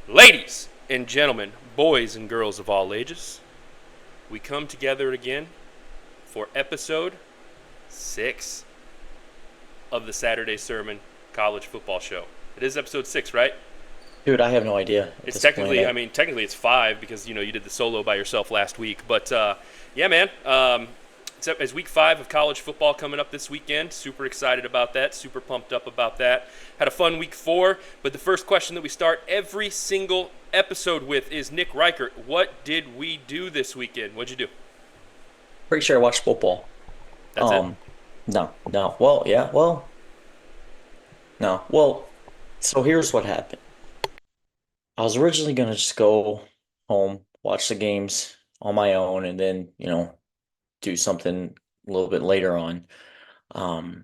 Ladies and gentlemen, boys and girls of all ages, we come together again for episode 6 of the Saturday Sermon College Football Show. It is episode 6, right? Dude, I have no idea at It's this point. technically it's 5 because you did the solo by yourself last week. But yeah, man, it's week 5 of college football coming up this weekend. Super excited about that. Super pumped up about that. Had a fun week 4. But the first question that we start every single episode with is Nick Reichert. What did we do this weekend? What'd you do? Pretty sure I watched football. That's it. Um, no. Well, yeah, no. Well, so here's what happened. I was originally gonna just go home, watch the games on my own, and then, do something a little bit later on. Um,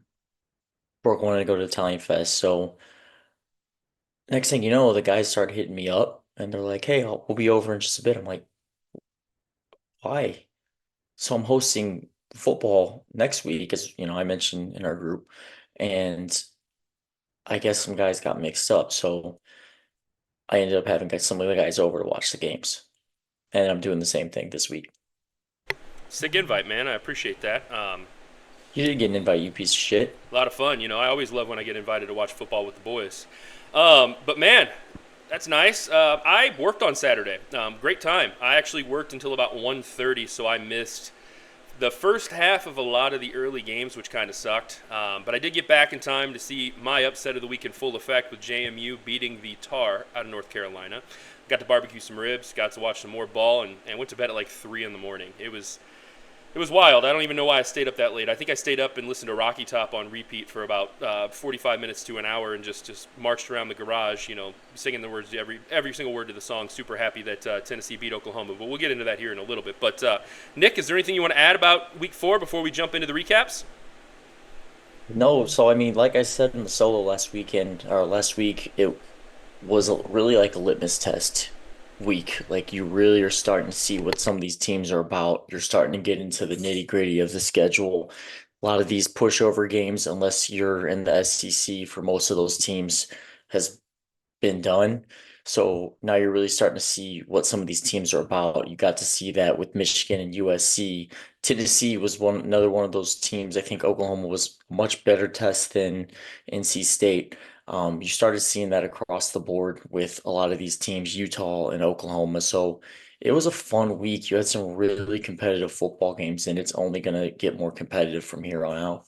Brooke wanted to go to Italian Fest, so next thing you know, the guys started hitting me up, and they're like, "Hey, we'll be over in just a bit." I'm like, "Why?" So I'm hosting football next week, as I mentioned in our group, and I guess some guys got mixed up. So I ended up having some of the guys over to watch the games, and I'm doing the same thing this week. Sick invite, man. I appreciate that. You did get an invite, you piece of shit. A lot of fun. I always love when I get invited to watch football with the boys. But man, that's nice. I worked on Saturday. Great time. I actually worked until about 1:30, so I missed the first half of a lot of the early games, which kind of sucked. But I did get back in time to see my upset of the week in full effect with JMU beating the Tar out of North Carolina. Got to barbecue some ribs, got to watch some more ball, and went to bed at like 3 in the morning. It was wild. I don't even know why I stayed up that late. I think I stayed up and listened to Rocky Top on repeat for about 45 minutes to an hour and just marched around the garage, singing the words every single word to the song. Super happy that Tennessee beat Oklahoma. But we'll get into that here in a little bit. But Nick, is there anything you want to add about Week 4 before we jump into the recaps? No, so I mean, like I said in the solo last week, it was really like a litmus test week. Like you really are starting to see what some of these teams are about. You're starting to get into the nitty-gritty of the schedule. A lot of these pushover games, unless you're in the SEC for most of those teams, has been done. So now you're really starting to see what some of these teams are about. You got to see that with Michigan and USC. Tennessee was another one of those teams. I think Oklahoma was a much better test than NC State. You started seeing that across the board with a lot of these teams, Utah and Oklahoma. So it was a fun week. You had some really competitive football games, and it's only going to get more competitive from here on out.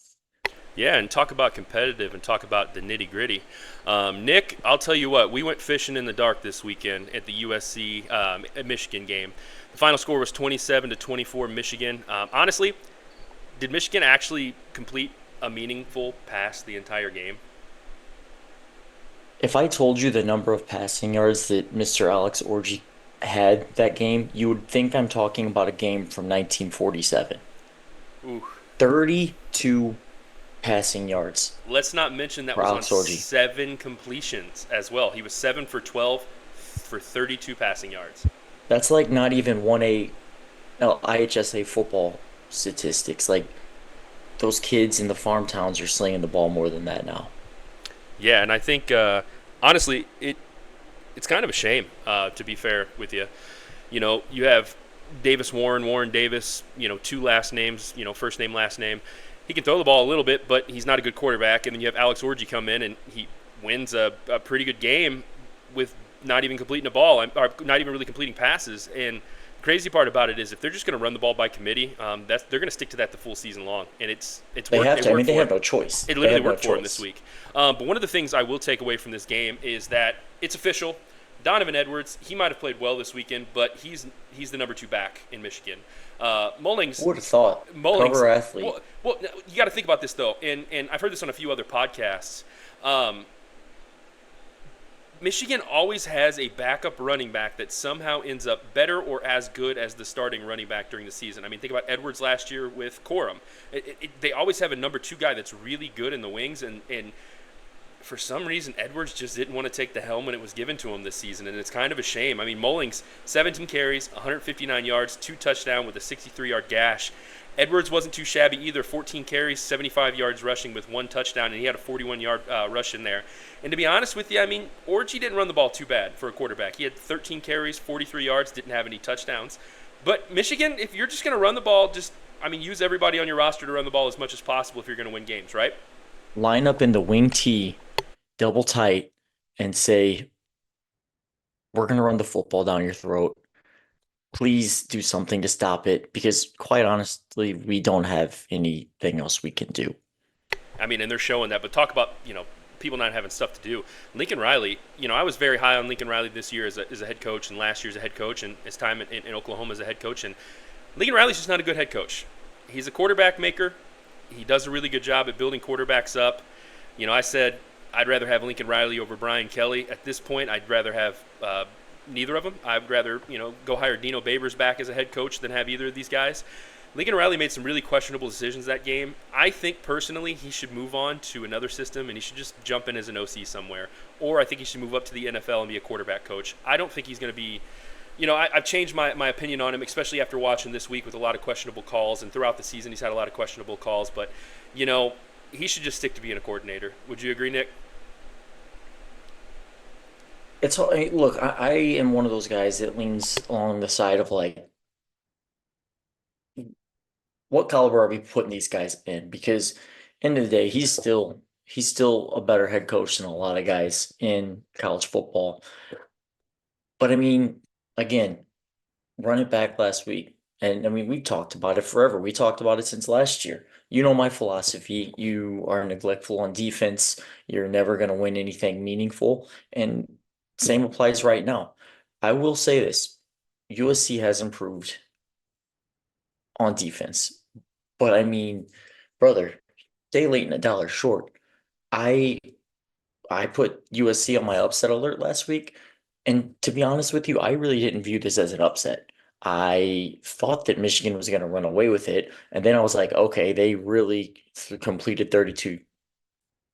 Yeah, and talk about competitive and talk about the nitty gritty. Nick, I'll tell you what, we went fishing in the dark this weekend at the USC Michigan game. The final score was 27-24 Michigan. Honestly, did Michigan actually complete a meaningful pass the entire game? If I told you the number of passing yards that Mr. Alex Orji had that game, you would think I'm talking about a game from 1947. Ooh. 32 passing yards Let's not mention that for was on Alex Orji. 7 completions as well. He was 7 for 12 for 32 passing yards. That's like not even 1A, no, IHSA football statistics. Like those kids in the farm towns are slinging the ball more than that now. Yeah, and I think honestly, it's kind of a shame. To be fair with you, you have Davis Warren Davis. Two last names. First name, last name. He can throw the ball a little bit, but he's not a good quarterback. And then you have Alex Orji come in and he wins a pretty good game with not even completing a ball, or not even really completing passes. And the crazy part about it is if they're just going to run the ball by committee, they're going to stick to that the full season long, and it's They worked. have It to. I mean, worked they for have him. no choice. It They literally have no worked for him this choice. week. But one of the things I will take away from this game is that it's official. Donovan Edwards, he might have played well this weekend, but he's the number 2 back in Michigan. Who Mullings, would have thought? Mullings. Cover athlete. Well, you got to think about this though, and I've heard this on a few other podcasts. Um, Michigan always has a backup running back that somehow ends up better or as good as the starting running back during the season. I mean, think about Edwards last year with Corum. They always have a number 2 guy that's really good in the wings, and for some reason, Edwards just didn't want to take the helm when it was given to him this season, and it's kind of a shame. I mean, Mullings, 17 carries, 159 yards, 2 touchdowns with a 63-yard gash. Edwards wasn't too shabby either. 14 carries, 75 yards rushing with 1 touchdown, and he had a 41-yard rush in there. And to be honest with you, I mean, Orji didn't run the ball too bad for a quarterback. He had 13 carries, 43 yards, didn't have any touchdowns. But Michigan, if you're just going to run the ball, use everybody on your roster to run the ball as much as possible if you're going to win games, right? Line up in the wing T, double tight, and say, we're going to run the football down your throat. Please do something to stop it because, quite honestly, we don't have anything else we can do. I mean, and they're showing that. But talk about, people not having stuff to do. Lincoln Riley, I was very high on Lincoln Riley this year as a head coach and last year as a head coach and his time in Oklahoma as a head coach. And Lincoln Riley's just not a good head coach. He's a quarterback maker. He does a really good job at building quarterbacks up. I said I'd rather have Lincoln Riley over Brian Kelly. At this point, I'd rather have neither of them. I'd rather, go hire Dino Babers back as a head coach than have either of these guys. Lincoln Riley made some really questionable decisions that game. I think personally he should move on to another system and he should just jump in as an OC somewhere. Or I think he should move up to the NFL and be a quarterback coach. I don't think he's going to be, I've changed my opinion on him, especially after watching this week with a lot of questionable calls. And throughout the season he's had a lot of questionable calls. But, he should just stick to being a coordinator. Would you agree, Nick? Look, I am one of those guys that leans along the side of like, what caliber are we putting these guys in? Because end of the day, he's still a better head coach than a lot of guys in college football. But I mean, again, run it back last week. And I mean, we talked about it forever. We talked about it since last year. You know my philosophy. You are neglectful on defense. You're never going to win anything meaningful. And same applies right now. I will say this. USC has improved on defense. But I mean, brother, day late and a dollar short. I I put USC on my upset alert last week, and to be honest with you, I really didn't view this as an upset. I thought that Michigan was going to run away with it, and then I was like, okay, they really completed 32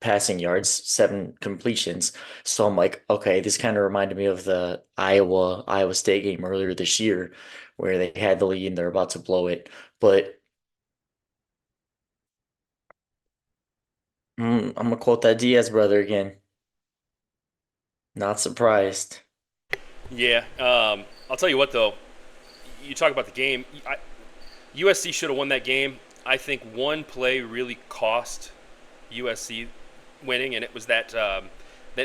passing yards, 7 completions. So I'm like, okay, this kind of reminded me of the Iowa State game earlier this year where they had the lead and they're about to blow it. But I'm gonna quote that Diaz brother again. Not surprised. Yeah. I'll tell you what, though. You talk about the game. USC should have won that game. I think one play really cost USC winning, and it was that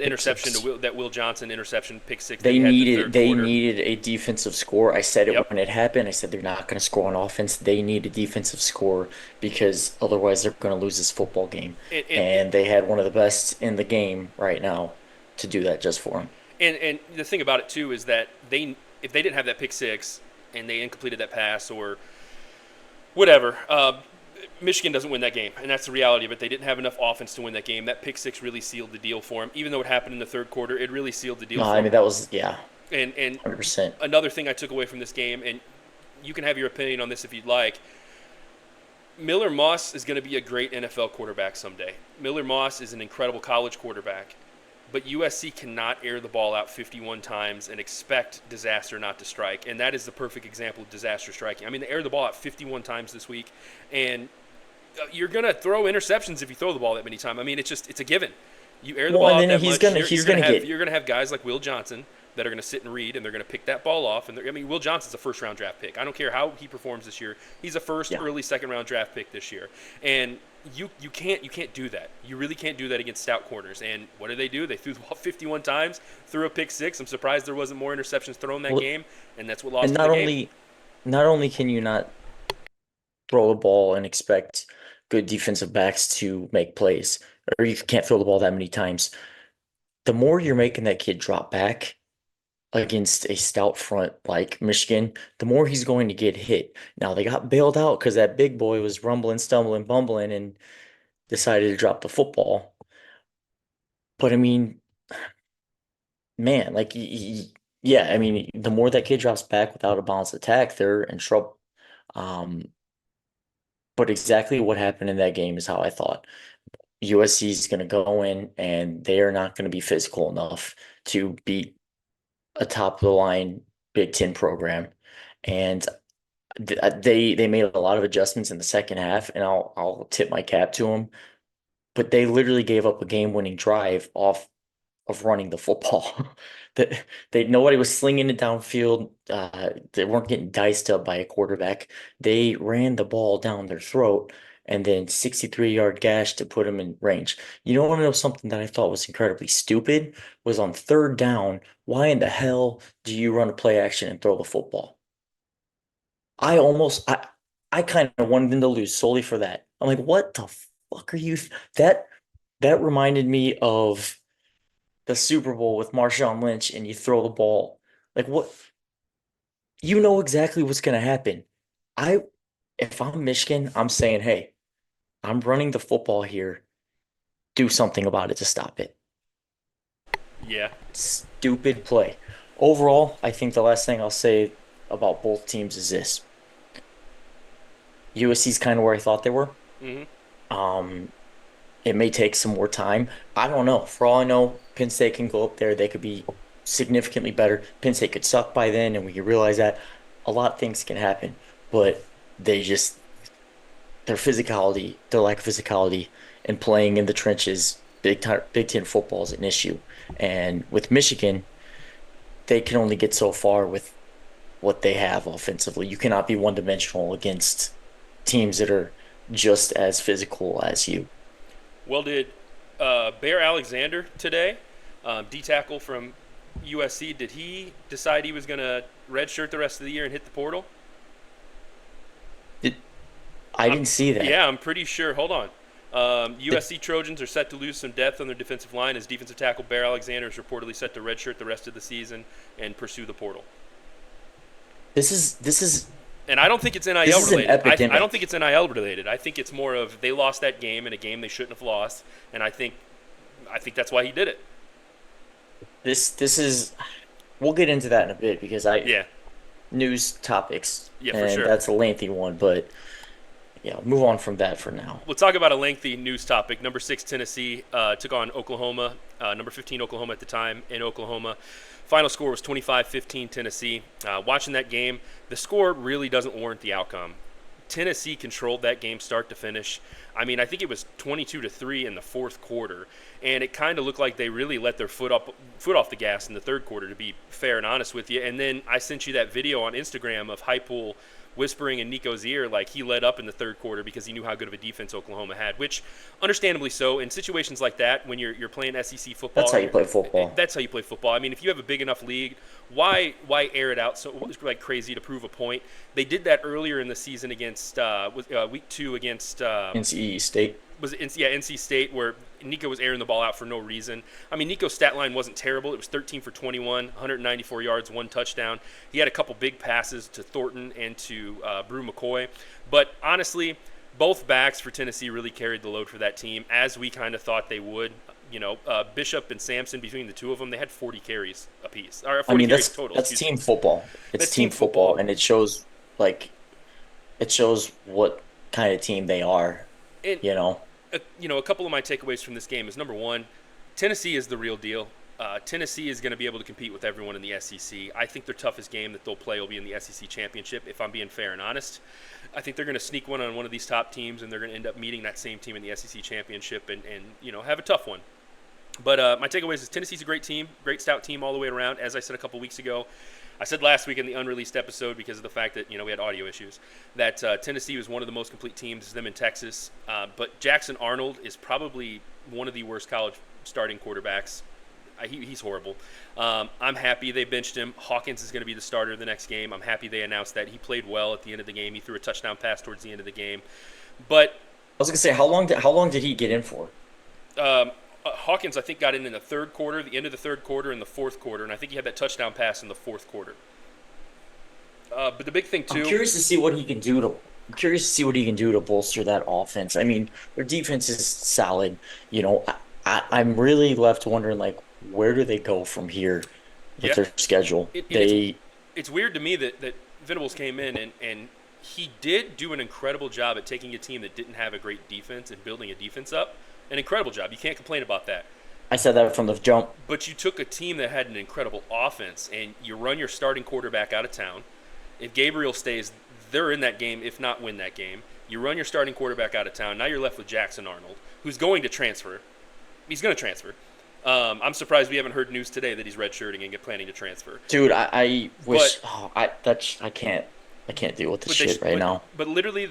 Pick interception six. that Will Johnson interception pick six that They he had in the needed third they quarter. needed a defensive score. I said it Yep. when it happened. I said they're not going to score on offense. They need a defensive score because otherwise they're going to lose this football game. And And they had one of the best in the game right now to do that just for them. and the thing about it too is that if they didn't have that pick six and they incompleted that pass or whatever, Michigan doesn't win that game, and that's the reality of it. They didn't have enough offense to win that game. That pick six really sealed the deal for them. Even though it happened in the third quarter, it really sealed the deal No, for I them. mean that was yeah, And 100%. another thing I took away from this game, and you can have your opinion on this if you'd like. Miller Moss is going to be a great NFL quarterback someday. Miller Moss is an incredible college quarterback, but USC cannot air the ball out 51 times and expect disaster not to strike. And that is the perfect example of disaster striking. I mean, they aired the ball out 51 times this week, and you're going to throw interceptions if you throw the ball that many times. I mean, it's a given. You air the Well, ball and out then that he's much, gonna you're, he's you're going gonna to have get you're going to have guys like Will Johnson that are going to sit and read, and they're going to pick that ball off. And I mean, Will Johnson's a first-round draft pick. I don't care how he performs this year. He's a first, yeah. early, second-round draft pick this year, and you can't do that. You really can't do that against stout corners. And what did they do? They threw the ball 51 times, threw a pick six. I'm surprised there wasn't more interceptions thrown that Well, game, and that's what and lost them not the game. only can you not throw the ball and expect good defensive backs to make plays, or you can't throw the ball that many times. The more you're making that kid drop back against a stout front like Michigan, the more he's going to get hit. Now they got bailed out because that big boy was rumbling, stumbling, bumbling, and decided to drop the football. But I mean, man, like, yeah, I mean, the more that kid drops back without a balanced attack, they're in trouble. Um, but exactly what happened in that game is how I thought. USC is going to go in and they are not going to be physical enough to beat a top of the line Big Ten program. And They made a lot of adjustments in the second half, and I'll tip my cap to them. But they literally gave up a game-winning drive off of running the football. That nobody was slinging it downfield. They weren't getting diced up by a quarterback. They ran the ball down their throat and then 63-yard gash to put them in range. You don't want to know something that I thought was incredibly stupid was on third down. Why in the hell do you run a play action and throw the football? I kind of wanted them to lose solely for that. I'm like, what the fuck are you? That that reminded me of the Super Bowl with Marshawn Lynch and you throw the ball. Like what you know exactly what's gonna happen. I if I'm Michigan, I'm saying, hey, I'm running the football here. Do something about it to stop it. Yeah. Stupid play. Overall, I think the last thing I'll say about both teams is this. USC's kind of where I thought they were. Hmm. Um, it may take some more time. I don't know. For all I know, Penn State can go up there. They could be significantly better. Penn State could suck by then, and we can realize that a lot of things can happen. But they just their physicality, their lack of physicality, and playing in the trenches, Big Ten football is an issue. And with Michigan, they can only get so far with what they have offensively. You cannot be one dimensional against teams that are just as physical as you. Well, did Bear Alexander today, D tackle from USC, did he decide he was going to redshirt the rest of the year and hit the portal? It, I I'm, didn't see that. yeah, I'm pretty sure. Hold on. USC Trojans are set to lose some depth on their defensive line as defensive tackle Bear Alexander is reportedly set to redshirt the rest of the season and pursue the portal. This is And I don't think it's NIL this is an related. I don't think epidemic. it's NIL related. I think it's more of they lost that game in a game they shouldn't have lost, and I think that's why he did it. This is we'll get into that in a bit because I Yeah, news topics yeah, for and sure. that's a lengthy one, but yeah, move on from that for now. We'll talk about a lengthy news topic. Number 6 Tennessee took on Oklahoma. Number 15 Oklahoma at the time in Oklahoma. Final score was 25-15 Tennessee. Watching that game, the score really doesn't warrant the outcome. Tennessee controlled that game start to finish. I mean, I think it was 22-3 in the fourth quarter, and it kind of looked like they really let their foot off the gas in the third quarter. To be fair and honest with you, and then I sent you that video on Instagram of Heupel whispering in Nico's ear like he led up in the third quarter because he knew how good of a defense Oklahoma had, which understandably so. In situations like that, when you're playing SEC That's football, how you play football. that's how you play football. I mean, if you have a big enough league, why air it out so like crazy to prove a point? They did that earlier in the season against week 2 against NC State. was it NC State where Nico was airing the ball out for no reason. I mean, Nico's stat line wasn't terrible. It was 13 for 21, 194 yards, 1 touchdown. He had a couple big passes to Thornton and to Brew McCoy. But honestly, both backs for Tennessee really carried the load for that team, as we kind of thought they would. Bishop and Sampson, between the two of them, they had 40 carries apiece, or I 40 mean, carries total. that's Excuse me. team football. It's That's team team football, football. and like it shows what kind of team they are, And you know. a couple of my takeaways from this game is number one, Tennessee is the real deal. Tennessee is going to be able to compete with everyone in the SEC. I think their toughest game that they'll play will be in the SEC championship. If I'm being fair and honest, I think they're going to sneak one on one of these top teams, and they're going to end up meeting that same team in the SEC championship, and have a tough one. But my takeaways is Tennessee's a great team, great stout team all the way around. As I said a couple weeks ago, I said last week in the unreleased episode because of the fact that we had audio issues that Tennessee was one of the most complete teams. Them in Texas, but Jackson Arnold is probably one of the worst college starting quarterbacks. He's horrible. I'm happy they benched him. Hawkins is going to be the starter the next game. I'm happy they announced that. He played well at the end of the game. He threw a touchdown pass towards the end of the game, but I was gonna say, how long did he get in for? um, Hawkins, I think, got in the third quarter, the end of the third quarter, and the fourth quarter, and I think he had that touchdown pass in the fourth quarter. But the big thing I'm too, curious to see what he can do to. I'm curious to see what he can do to bolster that offense. I mean, their defense is solid. I'm really left wondering like where do they go from here with yeah, their schedule? and They, it's weird to me that Venables came in and he did do an incredible job at taking a team that didn't have a great defense and building a defense up. An incredible job. You can't complain about that. I said that from the jump. But you took a team that had an incredible offense and you run your starting quarterback out of town. If Gabriel stays, they're in that game, if not win that game. You run your starting quarterback out of town. Now you're left with Jackson Arnold, who's going to transfer. He's going to transfer. I'm surprised we haven't heard news today that he's redshirting and planning to transfer. Dude, I wish. But I can't deal with this But shit right now. But literally,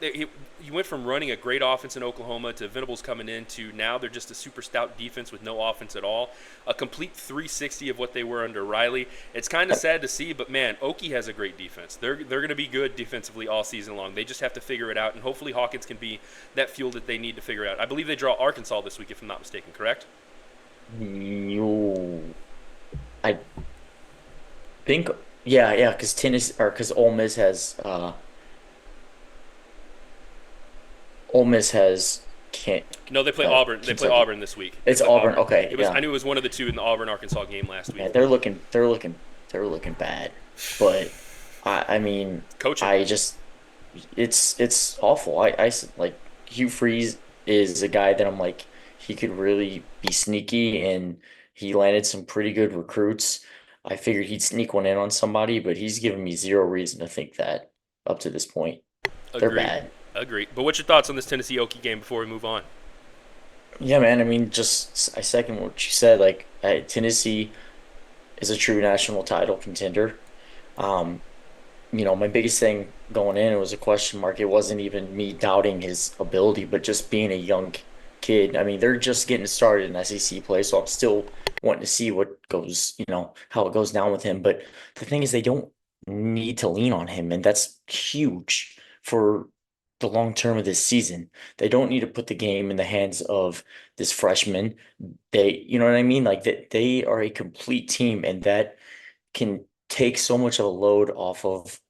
you went from running a great offense in Oklahoma to Venables coming in to now they're just a super stout defense with no offense at all. A complete 360 of what they were under Riley. It's kind of sad to see, but man, Okie has a great defense. They're going to be good defensively all season long. They just have to figure it out, and hopefully Hawkins can be that fuel that they need to figure out. I believe they draw Arkansas this week, if I'm not mistaken. Correct? You, I think, yeah, because because Ole Miss has can't. No, they play Auburn. They play Kentucky. Auburn this week. It's They play Auburn. Okay, It was. yeah. I knew it was one of the two in the Auburn Arkansas game last week. Yeah, they're looking bad. But I mean, Coaching. I just, it's awful. Like Hugh Freeze is a guy that I'm like, he could really be sneaky, and he landed some pretty good recruits. I figured he'd sneak one in on somebody, but he's given me zero reason to think that up to this point. They're Agreed. bad. Agreed. But what's your thoughts on this Tennessee Okie game before we move on? Yeah, man. I mean, just I second what you said. Like Tennessee is a true national title contender. Um, my biggest thing going in, it was a question mark. It wasn't even me doubting his ability, but just being a young kid. I mean, they're just getting started in SEC play, so I'm still wanting to see what goes, how it goes down with him. But the thing is, they don't need to lean on him, and that's huge for the long term of this season. They don't need to put the game in the hands of this freshman. You know what I mean? Like they are a complete team, and that can take so much of a load off of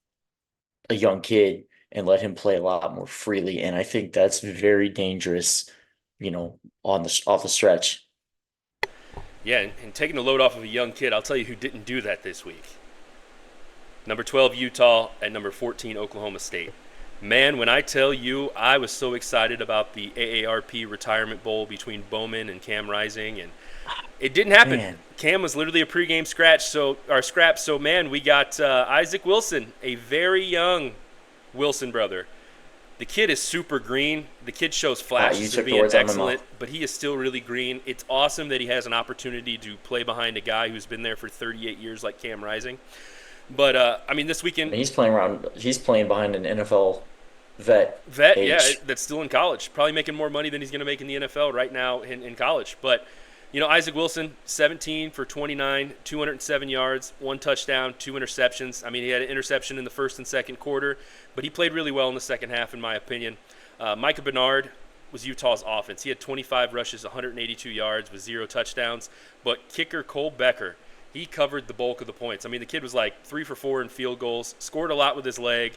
a young kid and let him play a lot more freely. And I think that's very dangerous, on the off the stretch. Yeah, and taking the load off of a young kid, I'll tell you who didn't do that this week. Number 12, Utah, and number 14, Oklahoma State. Man, when I tell you I was so excited about the AARP Retirement Bowl between Bowman and Cam Rising, and it didn't happen. Man. Cam was literally a pregame scrap. So, man, we got Isaac Wilson, a very young Wilson brother. The kid is super green. The kid shows You flashes took of the being words out of my excellent, mouth. but he is still really green. It's awesome that he has an opportunity to play behind a guy who's been there for 38 years like Cam Rising. But, this weekend, And he's playing behind an NFL vet yeah, age. that's still in college. Probably making more money than he's going to make in the NFL right now in college. But, Isaac Wilson, 17 for 29, 207 yards, 1 touchdown, 2 interceptions. I mean, he had an interception in the first and second quarter, but he played really well in the second half, in my opinion. Micah Bernard was Utah's offense. He had 25 rushes, 182 yards with 0 touchdowns. But kicker Cole Becker, he covered the bulk of the points. I mean, the kid was like 3 for 4 in field goals, scored a lot with his leg.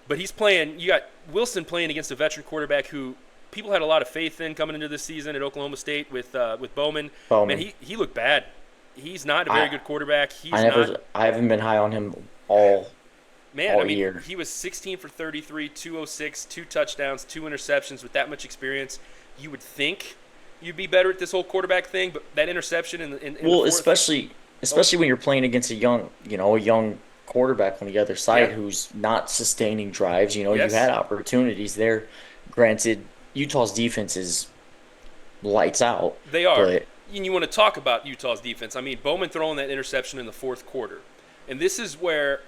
But you got Wilson playing against a veteran quarterback who people had a lot of faith in coming into this season at Oklahoma State with Bowman. Bowman. Man, he looked bad. He's not a very good quarterback. I haven't been high on him all year. He was 16 for 33, 206, 2 touchdowns, 2 interceptions. With that much experience, you would think you'd be better at this whole quarterback thing. But that interception in the fourth, especially when you're playing against a young quarterback on the other side Yeah. who's not sustaining drives. Yes. You had opportunities there. Granted, Utah's defense is lights out. They are. But And you want to talk about Utah's defense. I mean, Bowman throwing that interception in the fourth quarter. And this is where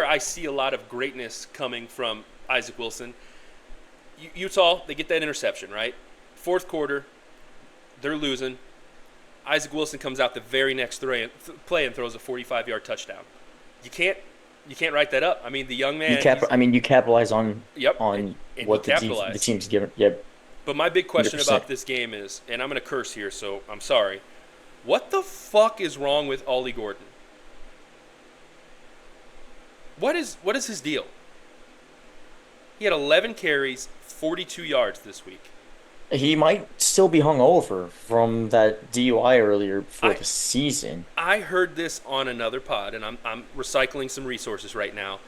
I see a lot of greatness coming from Isaac Wilson. Utah, they get that interception, right? Fourth quarter, they're losing. Isaac Wilson comes out the very next play and throws a 45-yard touchdown. You can't write that up. I mean, the young man. you capitalize on Yep, on and what he the capitalized. team's given. Yep. But my big question 100%. about this game is, and I'm going to curse here, so I'm sorry. What the fuck is wrong with Ollie Gordon? What is his deal? He had 11 carries, 42 yards this week. He might still be hungover from that DUI earlier for the season. I heard this on another pod, and I'm recycling some resources right now.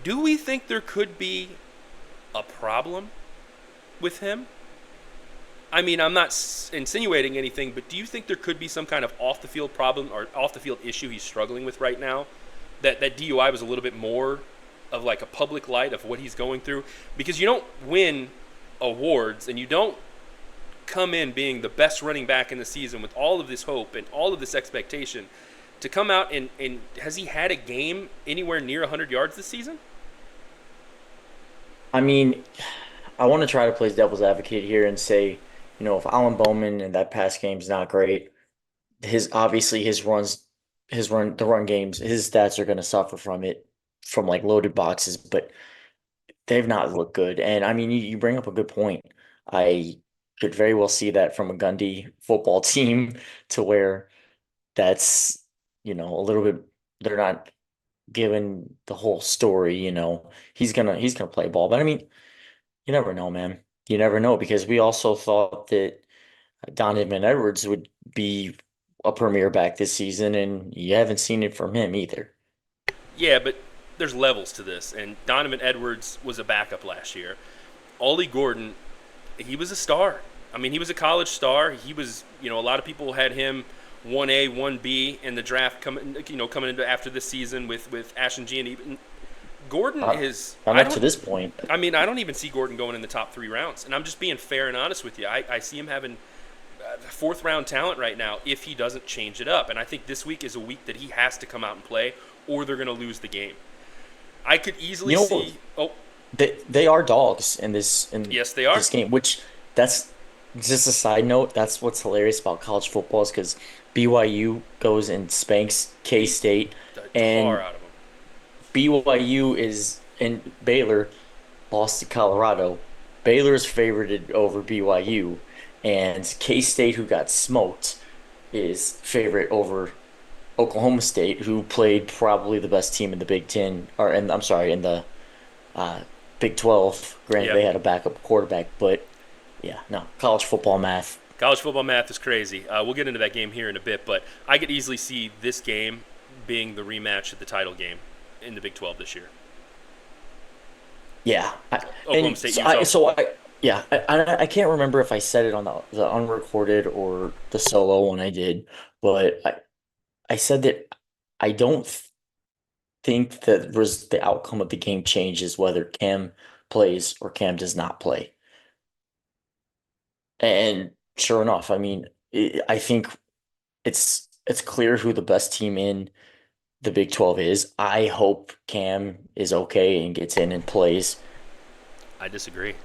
Do we think there could be a problem with him? I mean, I'm not insinuating anything, but do you think there could be some kind of off-the-field problem or off-the-field issue he's struggling with right now? That DUI was a little bit more of like a public light of what he's going through, because you don't win awards and you don't come in being the best running back in the season with all of this hope and all of this expectation to come out and has he had a game anywhere near 100 yards this season? I mean, I want to try to play devil's advocate here and say, if Alan Bowman and that pass game's not great, his obviously the run games, his stats are going to suffer from it, from like loaded boxes, but they've not looked good. And I mean, you bring up a good point. I could very well see that from a Gundy football team to where that's, a little bit, they're not given the whole story, he's gonna play ball. But I mean, you never know, man. You never know because we also thought that Donovan Edwards would be a premier back this season, and you haven't seen it from him either. Yeah, but there's levels to this, and Donovan Edwards was a backup last year. Ollie Gordon, he was a star. I mean, he was a college star. He was, a lot of people had him 1A, 1B in the draft coming into after this season with Ashton G and even Gordon is. Not up to this point. I mean, I don't even see Gordon going in the top 3 rounds, and I'm just being fair and honest with you. I see him having fourth round talent right now if he doesn't change it up, and I think this week is a week that he has to come out and play, or they're going to lose the game. I could easily see. Oh, they are dogs in this yes, they are. this game, which that's just a side note. That's what's hilarious about college football is because BYU goes and spanks K-State, The tar and out of him. BYU is and Baylor lost to Colorado. Baylor's favorited over BYU, and K-State, who got smoked, is favorite over Oklahoma State, who played probably the best team in the Big Ten, or in I'm sorry, in the uh, Big 12. Granted, Yep. they had a backup quarterback, but yeah, no, college football math. College football math is crazy. We'll get into that game here in a bit, but I could easily see this game being the rematch of the title game in the Big 12 this year. Yeah, Oklahoma and State, so Utah. yeah, I can't remember if I said it on the unrecorded or the solo when I did, but I said that I don't think that the outcome of the game changes whether Cam plays or Cam does not play. And sure enough, I mean, I think it's clear who the best team in the Big 12 is. I hope Cam is okay and gets in and plays. I disagree.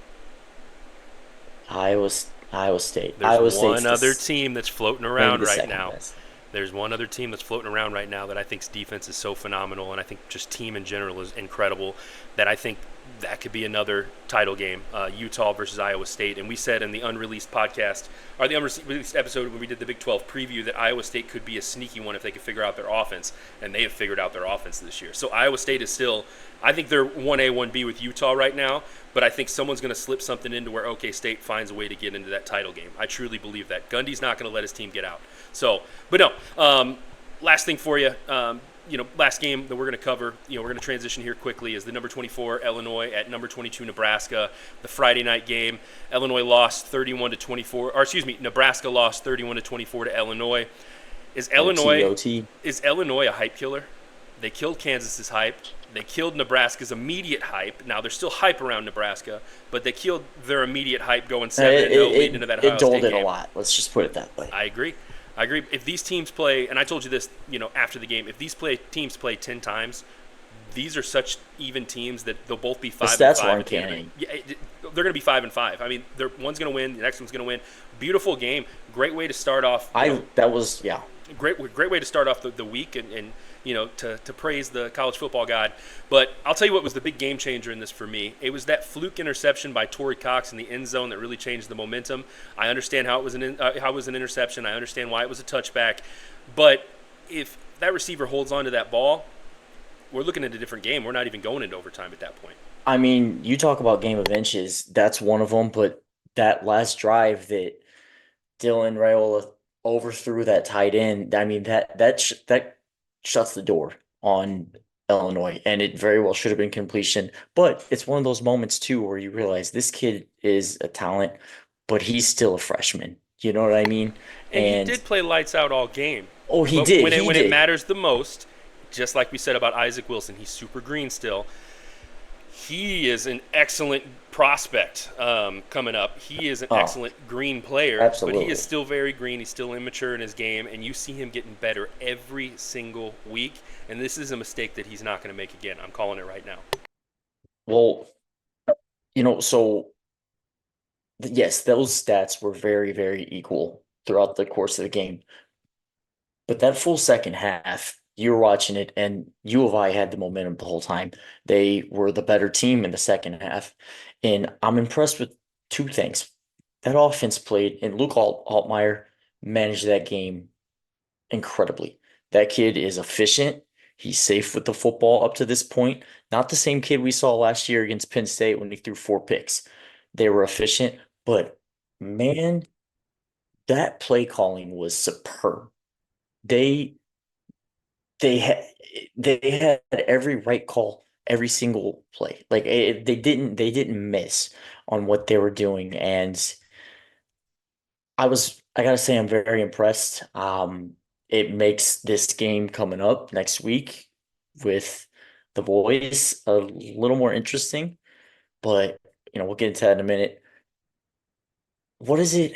Iowa Iowa State. There's one other team that's floating maybe around the right second now. best. There's one other team that's floating around right now that I think's defense is so phenomenal, and I think just team in general is incredible. That I think that could be another title game, Utah versus Iowa State. And we said in the unreleased podcast, or the unreleased episode when we did the Big 12 preview, that Iowa State could be a sneaky one if they could figure out their offense, and they have figured out their offense this year. So Iowa State is still, I think they're 1A, 1B with Utah right now, but I think someone's going to slip something into where OK State finds a way to get into that title game. I truly believe that. Gundy's not going to let his team get out. So, but no, last thing for you. Last game that we're going to cover, we're going to transition here quickly is the number 24 Illinois at number 22 Nebraska, the Friday night game. Illinois lost 31 to 24, or excuse me, Nebraska lost 31 to 24 to Illinois. Is Illinois OT. is Illinois a hype killer? They killed Kansas's hype. They killed Nebraska's immediate hype. Now there's still hype around Nebraska, but they killed their immediate hype going 7-0 leading into that Ohio It State dulled it a game. lot. Let's just put it that way. I agree. If these teams play, and I told you this, after the game, if these teams play 10 times, these are such even teams that they'll both be The 5 and stats 5 were at the end of uncanny. it. Yeah, they're going to be 5 and 5. I mean, one's going to win, the next one's going to win. Beautiful game, great way to start off. That was yeah. Great way to start off the week and to praise the college football god. But I'll tell you what was the big game changer in this for me. It was that fluke interception by Torrey Cox in the end zone that really changed the momentum. I understand how it was an interception. I understand why it was a touchback. But if that receiver holds on to that ball, we're looking at a different game. We're not even going into overtime at that point. I mean, you talk about game of inches. That's one of them. But that last drive that Dylan Raiola overthrew that tight end. I mean that shuts the door on Illinois, and it very well should have been completion. But it's one of those moments too where you realize this kid is a talent, but he's still a freshman. You know what I mean? And he did play lights out all game. Oh, he But did. When He it did. matters the most, just like we said about Isaac Wilson, he's super green still. He is an excellent prospect coming up. He is an Oh, excellent green player, but he is absolutely. still very green. He's still immature in his game, and you see him getting better every single week. And this is a mistake that he's not going to make again. I'm calling it right now. Well, so yes, those stats were very, very equal throughout the course of the game. But that full second half, you were watching it, and U of I had the momentum the whole time. They were the better team in the second half. And I'm impressed with two things. That offense played, and Luke Altmaier managed that game incredibly. That kid is efficient. He's safe with the football up to this point. Not the same kid we saw last year against Penn State when he threw four picks. They were efficient, but man, that play calling was superb. They they had they had every right call every single play. Like they didn't miss on what they were doing, and I gotta say I'm very impressed. It makes this game coming up next week with the boys a little more interesting, but we'll get into that in a minute. What is it?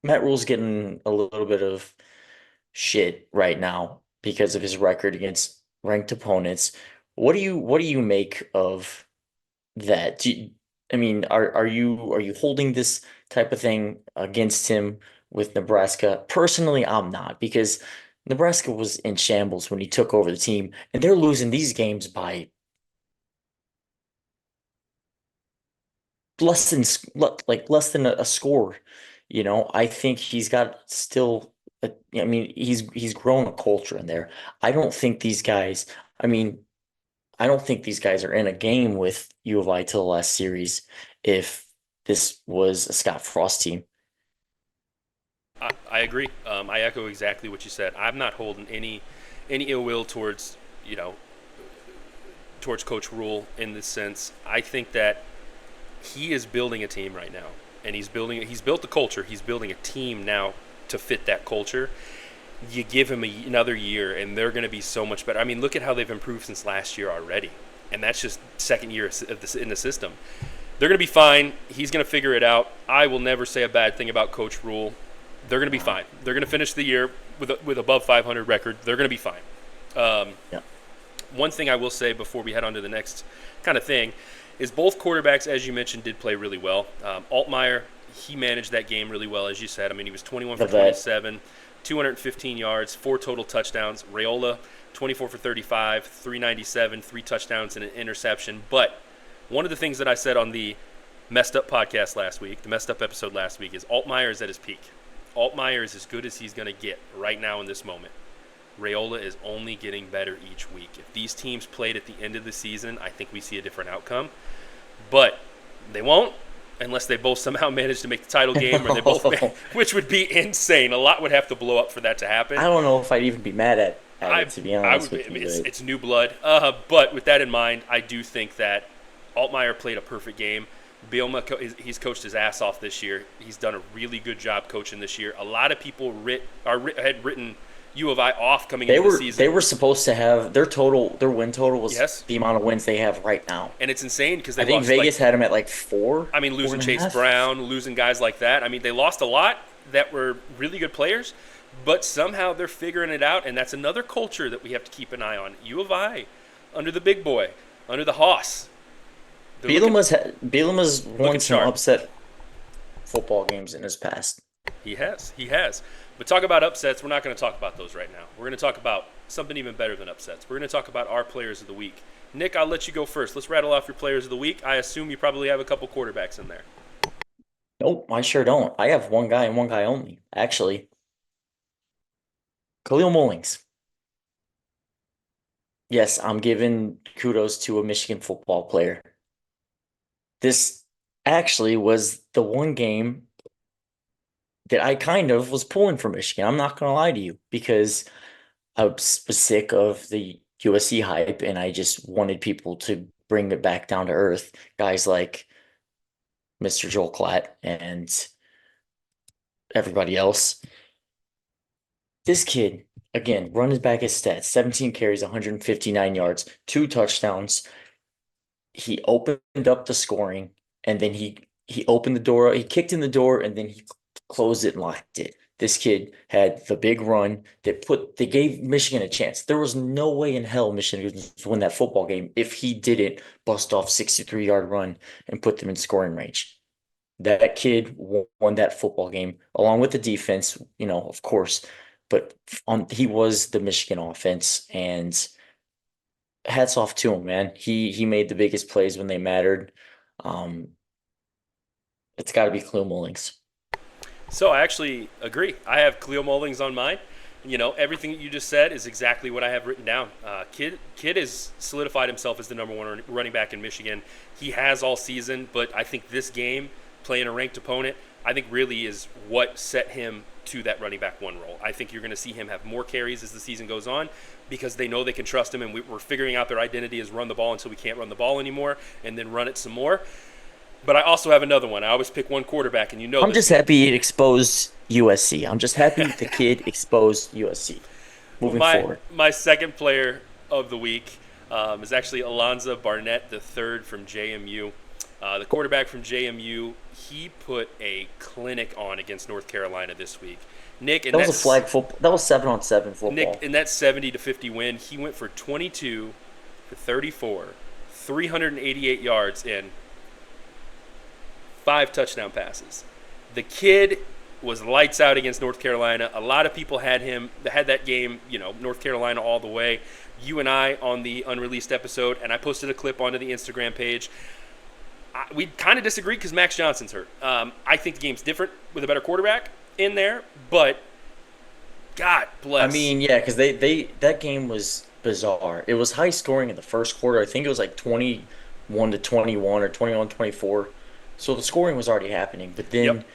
Matt Rule's getting a little bit of shit right now because of his record against ranked opponents. What do you make of that? I mean, are you holding this type of thing against him with Nebraska? Personally, I'm not because Nebraska was in shambles when he took over the team, and they're losing these games by less than a score. I think he's got still. I mean, he's grown a culture in there. I don't think these guys. I mean, I don't think these guys are in a game with U of I till the last series if this was a Scott Frost team. I agree. I echo exactly what you said. I'm not holding any ill will towards towards Coach Rule in this sense. I think that he is building a team right now, and he's built the culture. He's building a team now to fit that culture. You give him another year, and they're going to be so much better. I mean, look at how they've improved since last year already, and that's just second year in the system. They're going to be fine. He's going to figure it out. I will never say a bad thing about Coach Rule. They're going to be Uh, fine. They're going to finish the year with above 500 record. They're going to be fine. Um, yeah, One thing I will say before we head on to the next kind of thing is both quarterbacks, as you mentioned, did play really well. Altmaier, he managed that game really well, as you said. I mean, he was 21 the for vet. 27, 215 yards, four total touchdowns. Raiola, 24 for 35, 397, three touchdowns and an interception. But one of the things that I said on the messed up podcast last week, the messed up episode last week, is Altmaier is at his peak. Altmaier is as good as he's going to get right now in this moment. Raiola is only getting better each week. If these teams played at the end of the season, I think we see a different outcome. But they won't unless they both somehow manage to make the title game or they both, which would be insane. A lot would have to blow up for that to I happen. don't know if I'd even be mad at it, to be I honest would. with you, but It's new blood. But with that in mind, I do think that Altmaier played a perfect game. Bielma, he's coached his ass off this year. He's done a really good job coaching this year. A lot of people had written U of I off coming they into the were they season. were supposed to have their win total was Yes, the amount of wins they have right now. and it's insane because they I think lost like Vegas had them at like four, I mean, four losing and a Chase half. Brown, losing guys like that. I mean, they lost a lot that were really good players, but somehow they're figuring it out, and that's another culture that we have to keep an eye on. U of I, under the big boy, under the Hoss, they're Bielema's looking won some sharp. upset football games in his past. He has. But talk about upsets. We're not going to talk about those right now. We're going to talk about something even better than upsets. We're going to talk about our players of the week. Nick, I'll let you go first. Let's rattle off your players of the week. I assume you probably have a couple quarterbacks in there. Nope, I sure don't. I have one guy and one guy only. Actually, Khalil Mullings. Yes, I'm giving kudos to a Michigan football player. This actually was the one game that I kind of was pulling for Michigan. I'm not going to lie to you because was sick of the USC hype and I just wanted people to bring it back down to earth. Guys like Mr. Joel Klatt and everybody else. This kid, again, running back his stats, 17 carries, 159 yards, two touchdowns. he opened up the scoring, and then he opened the door, he kicked in the door, and then he closed it and locked it. This kid had the big run that gave Michigan a chance. There was no way in hell Michigan was going to win that football game if he didn't bust off 63-yard run and put them in scoring range. That kid won that football game along with the defense, of course, but he was the Michigan offense, and hats off to him, man. He made the biggest plays when they mattered. Um, it's got to be Khalil Mullings. So I actually agree. I have Cleo Mullings on mine. Everything that you just said is exactly what I have written down. Kid has solidified himself as the number one running back in Michigan. He has all season, but I think this game, playing a ranked opponent, I think really is what set him to that running back one role. I think you're going to see him have more carries as the season goes on because they know they can trust him, and we're figuring out their identity is run the ball until we can't run the ball anymore, and then run it some more. But I also have another one. I always pick one quarterback, and I'm this. just happy it exposed USC. I'm just happy the kid exposed USC Well, moving my forward. my second player of the week is actually Alonzo Barnett the third from JMU. The quarterback from JMU, he put a clinic on against North Carolina this week. Nick, That was a flag football. That was 7-on-7 Nick, football. in that 70-50 win, he went for 22 for 34, 388 yards and 5 touchdown passes. The kid was lights out against North Carolina. A lot of people had that game, North Carolina all the way. You and I on the unreleased episode, and I posted a clip onto the Instagram page. We kind of disagree because Max Johnson's hurt. I think the game's different with a better quarterback in there, but God I bless. mean, yeah, because they that game was bizarre. It was high scoring in the first quarter. I think it was like 21-21 or 21-24. So the scoring was already happening. But then Yep.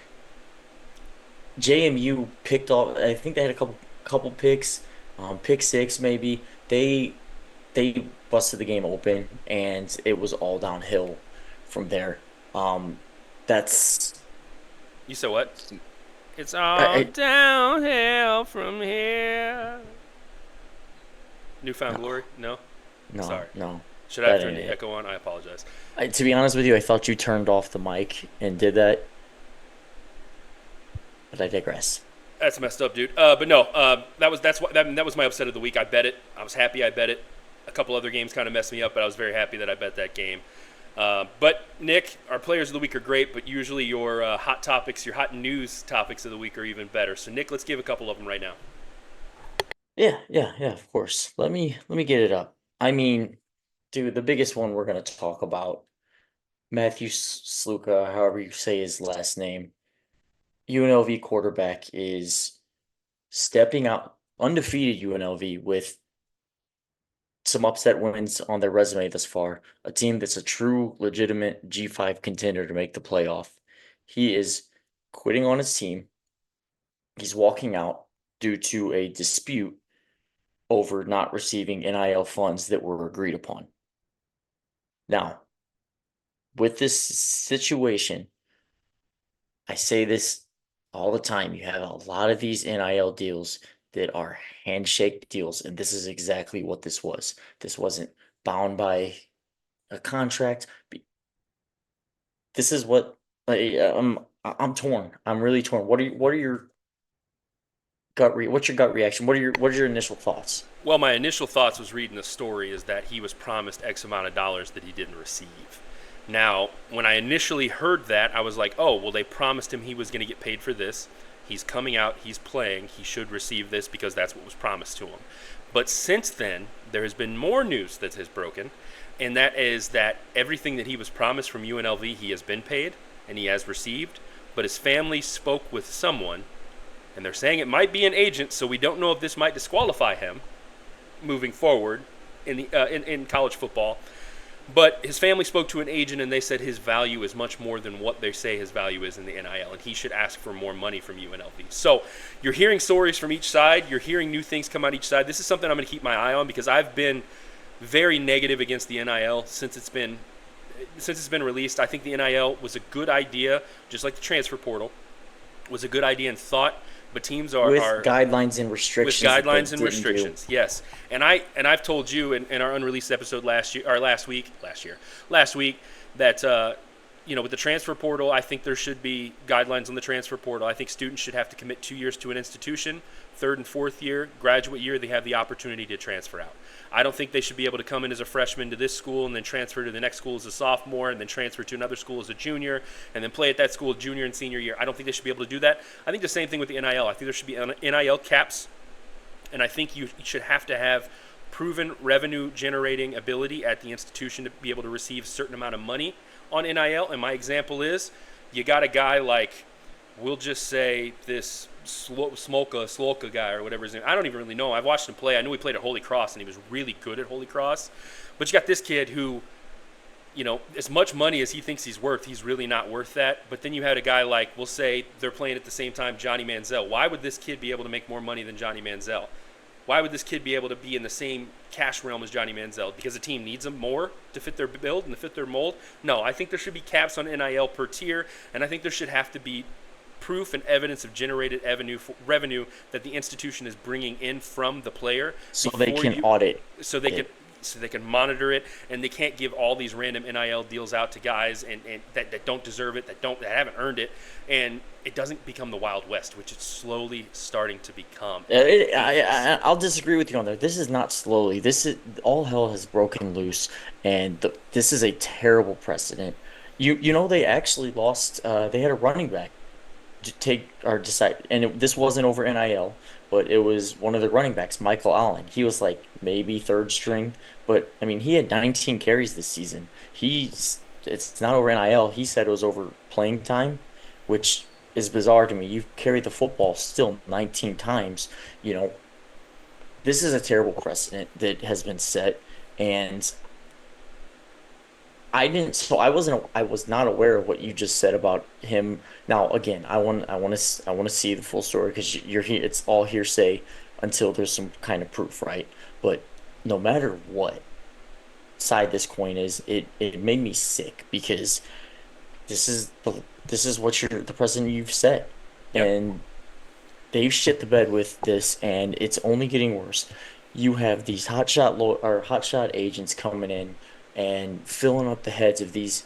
JMU picked off. I think they had a couple picks, pick six maybe. They busted the game open, and it was all downhill from there. Um, that's You said what? It's I, all I downhill from here. Newfound no Glory? No? no Sorry. no Should I have that turned ain't the it. echo on? I apologize. To be honest with you, I thought you turned off the mic and did that, but I digress. That's messed up, dude. But no, that was my upset of the week. I bet it. I was happy I bet it. A couple other games kind of messed me up, but I was very happy that I bet that game. But Nick, our players of the week are great, but usually your hot topics, your hot news topics of the week are even better. So Nick, let's give a couple of them right now. Yeah, yeah, yeah, of course. Let me get it up. I mean, dude, the biggest one we're gonna talk about, Matthew Sluka, however you say his last name, UNLV quarterback is stepping out undefeated UNLV with some upset wins on their resume thus far. A team that's a true, legitimate G5 contender to make the playoff. He is quitting on his team. He's walking out due to a dispute over not receiving NIL funds that were agreed upon. Now, with this situation, I say this all the time. You have a lot of these NIL deals that are handshake deals, and this is exactly what this was. This wasn't bound by a contract. This is what I'm torn. I'm really torn. What are your what's your gut reaction? What are your initial thoughts? Well, my initial thoughts was reading the story is that he was promised X amount of dollars that he didn't receive. Now, when I initially heard that, I was like, oh, well, they promised him he was going to get paid for this. He's coming out, he's playing, he should receive this because that's what was promised to him. But since then, there has been more news that has broken, and that is that everything that he was promised from UNLV, he has been paid and he has received, but his family spoke with someone, and they're saying it might be an agent, so we don't know if this might disqualify him moving forward in college football. But his family spoke to an agent, and they said his value is much more than what they say his value is in the NIL, and he should ask for more money from UNLV. So you're hearing stories from each side. You're hearing new things come out each side. This is something I'm going to keep my eye on because I've been very negative against the NIL since it's been released. I think the NIL was a good idea, just like the transfer portal was a good idea and thought but teams with are guidelines and with restrictions that they guidelines and didn't do. restrictions. Yes, and I've told you in our unreleased episode last week that with the transfer portal, I think there should be guidelines on the transfer portal. I think students should have to commit 2 years to an institution. Third and fourth year, graduate year, they have the opportunity to transfer out. I don't think they should be able to come in as a freshman to this school and then transfer to the next school as a sophomore and then transfer to another school as a junior and then play at that school junior and senior year. I don't think they should be able to do that. I think the same thing with the NIL. I think there should be NIL caps, and I think you should have to have proven revenue generating ability at the institution to be able to receive a certain amount of money on NIL. And my example is you got a guy like, we'll just say this Smolka guy or whatever his name. I don't even really know. I've watched him play. I knew he played at Holy Cross and he was really good at Holy Cross. But you got this kid who, as much money as he thinks he's worth, he's really not worth that. But then you had a guy like, we'll say they're playing at the same time, Johnny Manziel. Why would this kid be able to make more money than Johnny Manziel? Why would this kid be able to be in the same cash realm as Johnny Manziel? Because the team needs him more to fit their build and to fit their mold? No, I think there should be caps on NIL per tier, and I think there should have to be proof and evidence of generated revenue that the institution is bringing in from the player So they can audit so they can it. monitor it, and they can't give all these random NIL deals out to guys and that don't deserve it, that haven't earned it, and it doesn't become the Wild West, which it's slowly starting to become. I'll disagree with you on that. This is not slowly. This is all hell has broken loose, and this is a terrible precedent. They actually lost. They had a running back to take or decide, and this wasn't over NIL, but it was one of the running backs, Michael Allen. He was like maybe third string, but I mean he had 19 carries this season. It's not over NIL. He said it was over playing time, which is bizarre to me. You've carried the football still 19 times. You know, this is a terrible precedent that has been set, and I was not aware of what you just said about him. Now, again, I want to see the full story because you're here. It's all hearsay until there's some kind of proof, right? But no matter what side this coin is, it made me sick because this is what the president you've set, Yep. and they've shit the bed with this, and it's only getting worse. You have these hotshot agents coming in and filling up the heads of these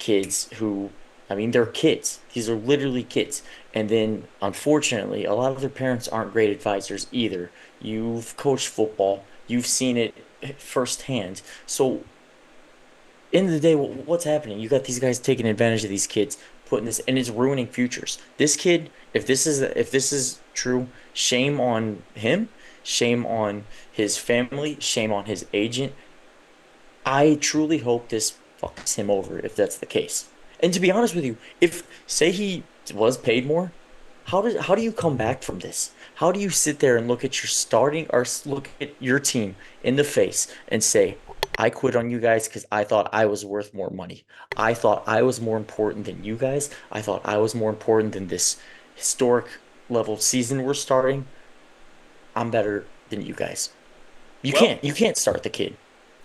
kids who, I mean, they're kids. These are literally kids. And then, unfortunately, a lot of their parents aren't great advisors either. You've coached football, you've seen it firsthand. So end of the day, what's happening? You got these guys taking advantage of these kids, putting this, and it's ruining futures. This kid, if this is true, shame on him, shame on his family, shame on his agent. I truly hope this fucks him over if that's the case. And to be honest with you, if say he was paid more, how do you come back from this? How do you sit there and look at your starting or look at your team in the face and say, I quit on you guys because I thought I was worth more money. I thought I was more important than you guys. I thought I was more important than this historic level season we're starting. I'm better than you guys. Well, You can't start the kid.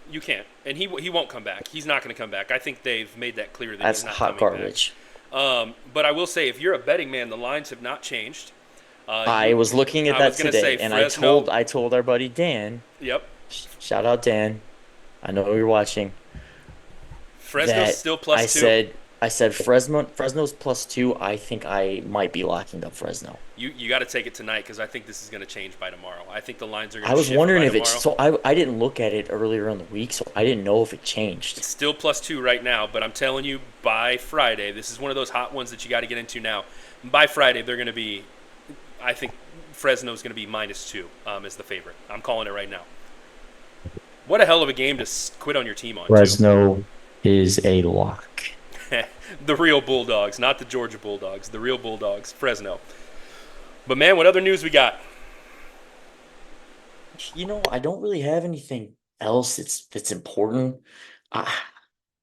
you can't, and he won't come back. He's not going to come back. I think they've made that clear that That's he's not hot coming back. garbage. But I will say, if you're a betting man, the lines have not changed. I was looking at I that was going to say today, and Fresno. I told our buddy Dan, Yep, shout out Dan, I know you're watching, Fresno's that still +2. I said Fresno's +2. I think I might be locking up Fresno. You got to take it tonight because I think this is going to change by tomorrow. I think the lines are going I to was shift wondering by if it's tomorrow. so I didn't look at it earlier in the week, so I didn't know if it changed. It's still +2 right now, but I'm telling you, by Friday, this is one of those hot ones that you got to get into now. By Friday, they're going to be. I think Fresno's going to be -2 as the favorite. I'm calling it right now. What a hell of a game to quit on your team on, too. Fresno is a lock. The real Bulldogs, not the Georgia Bulldogs. The real Bulldogs, Fresno. But man, what other news we got? I don't really have anything else that's important. Uh,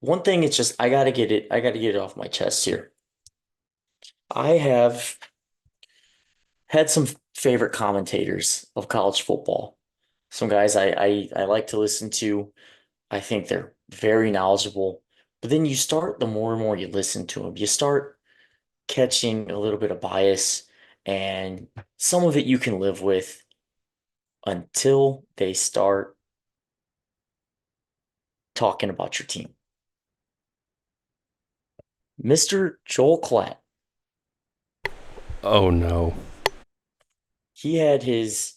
One thing, it's just I gotta get it off my chest here. I have had some favorite commentators of college football. Some guys I like to listen to. I think they're very knowledgeable. But then the more and more you listen to them, you start catching a little bit of bias. and some of it you can live with until they start talking about your team. Mr. Joel Klatt, Oh no. he had his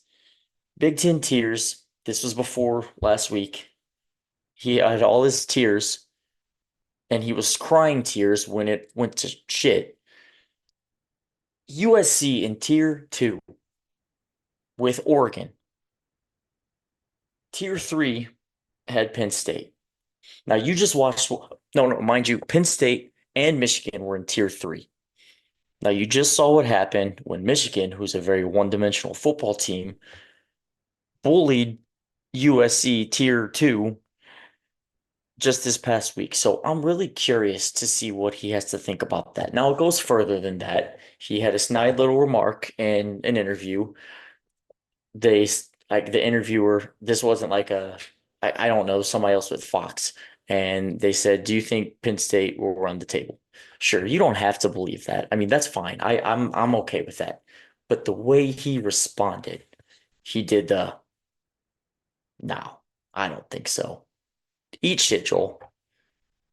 Big Ten tears. This was before last week. He had all his tears, and he was crying tears when it went to shit. USC in tier two with Oregon. Tier three had Penn State. Now you just watched, no, mind you, Penn State and Michigan were in tier three. Now you just saw what happened when Michigan, who's a very one-dimensional football team, bullied USC tier two just this past week. So I'm really curious to see what he has to think about that. Now it goes further than that. He had a snide little remark in an interview. They like the interviewer, this wasn't like I don't know, somebody else with Fox. And they said, "Do you think Penn State will run the table?" Sure, you don't have to believe that. I mean, that's fine. I'm okay with that. But the way he responded, he did the no, I don't think so. Eat shit, Joel.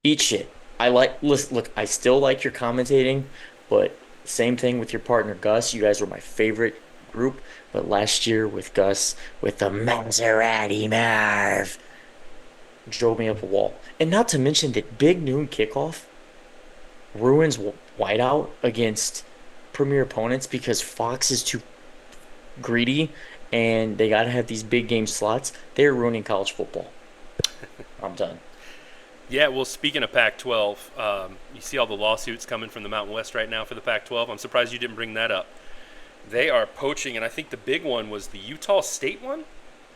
Eat shit. I like listen, look, I still like your commentating, but same thing with your partner Gus. You guys were my favorite group, but last year with Gus with the Maserati Marv drove me up a wall. And not to mention that big noon kickoff ruins whiteout against premier opponents because Fox is too greedy and they got to have these big game slots. They're ruining college football. I'm done. Yeah, well, speaking of Pac-12, you see all the lawsuits coming from the Mountain West right now for the Pac-12. I'm surprised you didn't bring that up. They are poaching, and I think the big one was the Utah State one.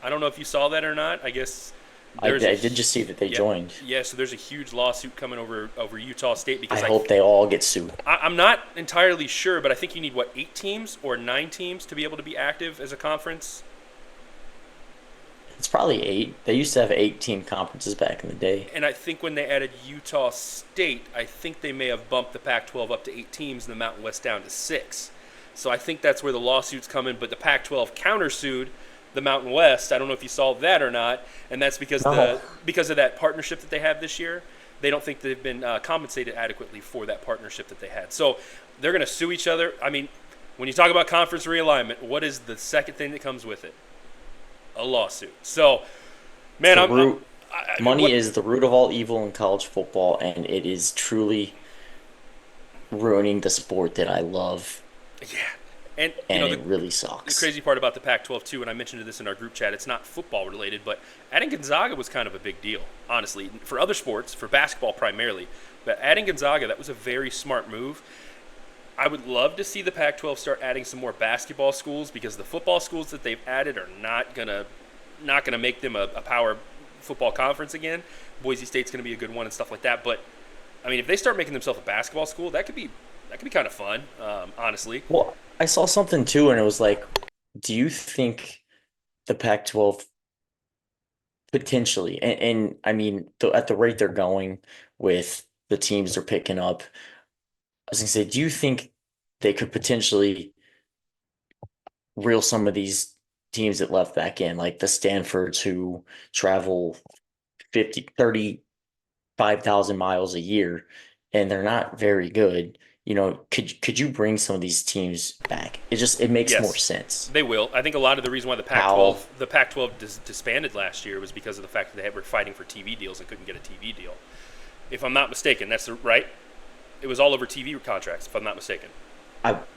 I don't know if you saw that or not. I guess I there's a did just see that they yeah, joined. yeah. So there's a huge lawsuit coming over Utah State I because hope they all get sued. I'm not entirely sure, but I think you need what 8 teams or 9 teams to be able to be active as a conference. It's probably eight. They used to have 8 team conferences back in the day. And I think when they added Utah State, I think they may have bumped the Pac-12 up to 8 teams and the Mountain West down to 6. So I think that's where the lawsuits come in. But the Pac-12 countersued the Mountain West. I don't know if you saw that or not, and that's because No. because of that partnership that they have this year. They don't think they've been compensated adequately for that partnership that they had. So they're going to sue each other. I mean, when you talk about conference realignment, what is the second thing that comes with it? A lawsuit. So, man, The I'm root what, money is the root of all evil in college football, and it is truly ruining the sport that I love, yeah, and and the it really the sucks. crazy part about the Pac-12 too, and I mentioned this in our group chat. It's not football related, but adding Gonzaga was kind of a big deal, honestly, for other sports, for basketball primarily. But adding Gonzaga, that was a very smart move. I would love to see the Pac-12 start adding some more basketball schools because the football schools that they've added are not gonna make them a power football conference again. Boise State's gonna be a good one and stuff like that. But I mean, if they start making themselves a basketball school, that could be kind of fun, honestly. Well, I saw something too, and it was like, do you think the Pac-12 potentially, and I mean, at the rate they're going with the teams they're picking up, I was gonna say, do you think they could potentially reel some of these teams that left back in, like the Stanfords who travel 35,000 miles a year and they're not very good. Could you bring some of these teams back? It makes more Yes, sense. they will. I think a lot of the reason why the How Pac-12 disbanded last year was because of the fact that they were fighting for TV deals and couldn't get a TV deal. If I'm not mistaken, right. It was all over TV contracts, if I'm not mistaken.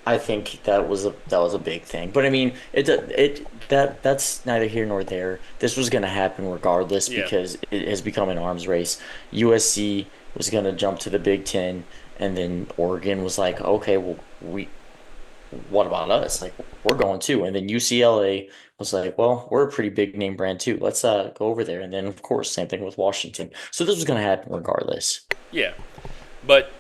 I think that was a big thing. But I mean, that's neither here nor there. This was going to happen regardless Yeah. because it has become an arms race. USC was going to jump to the Big Ten, and then Oregon was like, okay, well, what about us? Like, we're going too. And then UCLA was like, well, we're a pretty big name brand too. Let's go over there. And then of course, same thing with Washington. So this was going to happen regardless. Yeah. But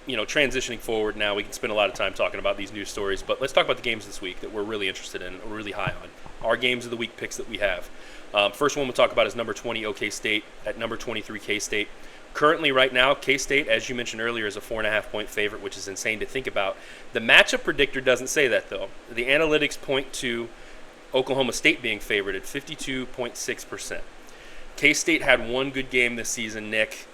transitioning forward now, we can spend a lot of time talking about these news stories, but let's talk about the games this week that we're really interested in, we're really high on. Our games of the week picks that we have. First one we'll talk about is number 20 OK State at number 23 K State. Currently, right now, K-State, as you mentioned earlier, is a 4.5-point favorite, which is insane to think about. The matchup predictor doesn't say that, though. The analytics point to Oklahoma State being favored at 52.6%. K-State had one good game this season, Nick.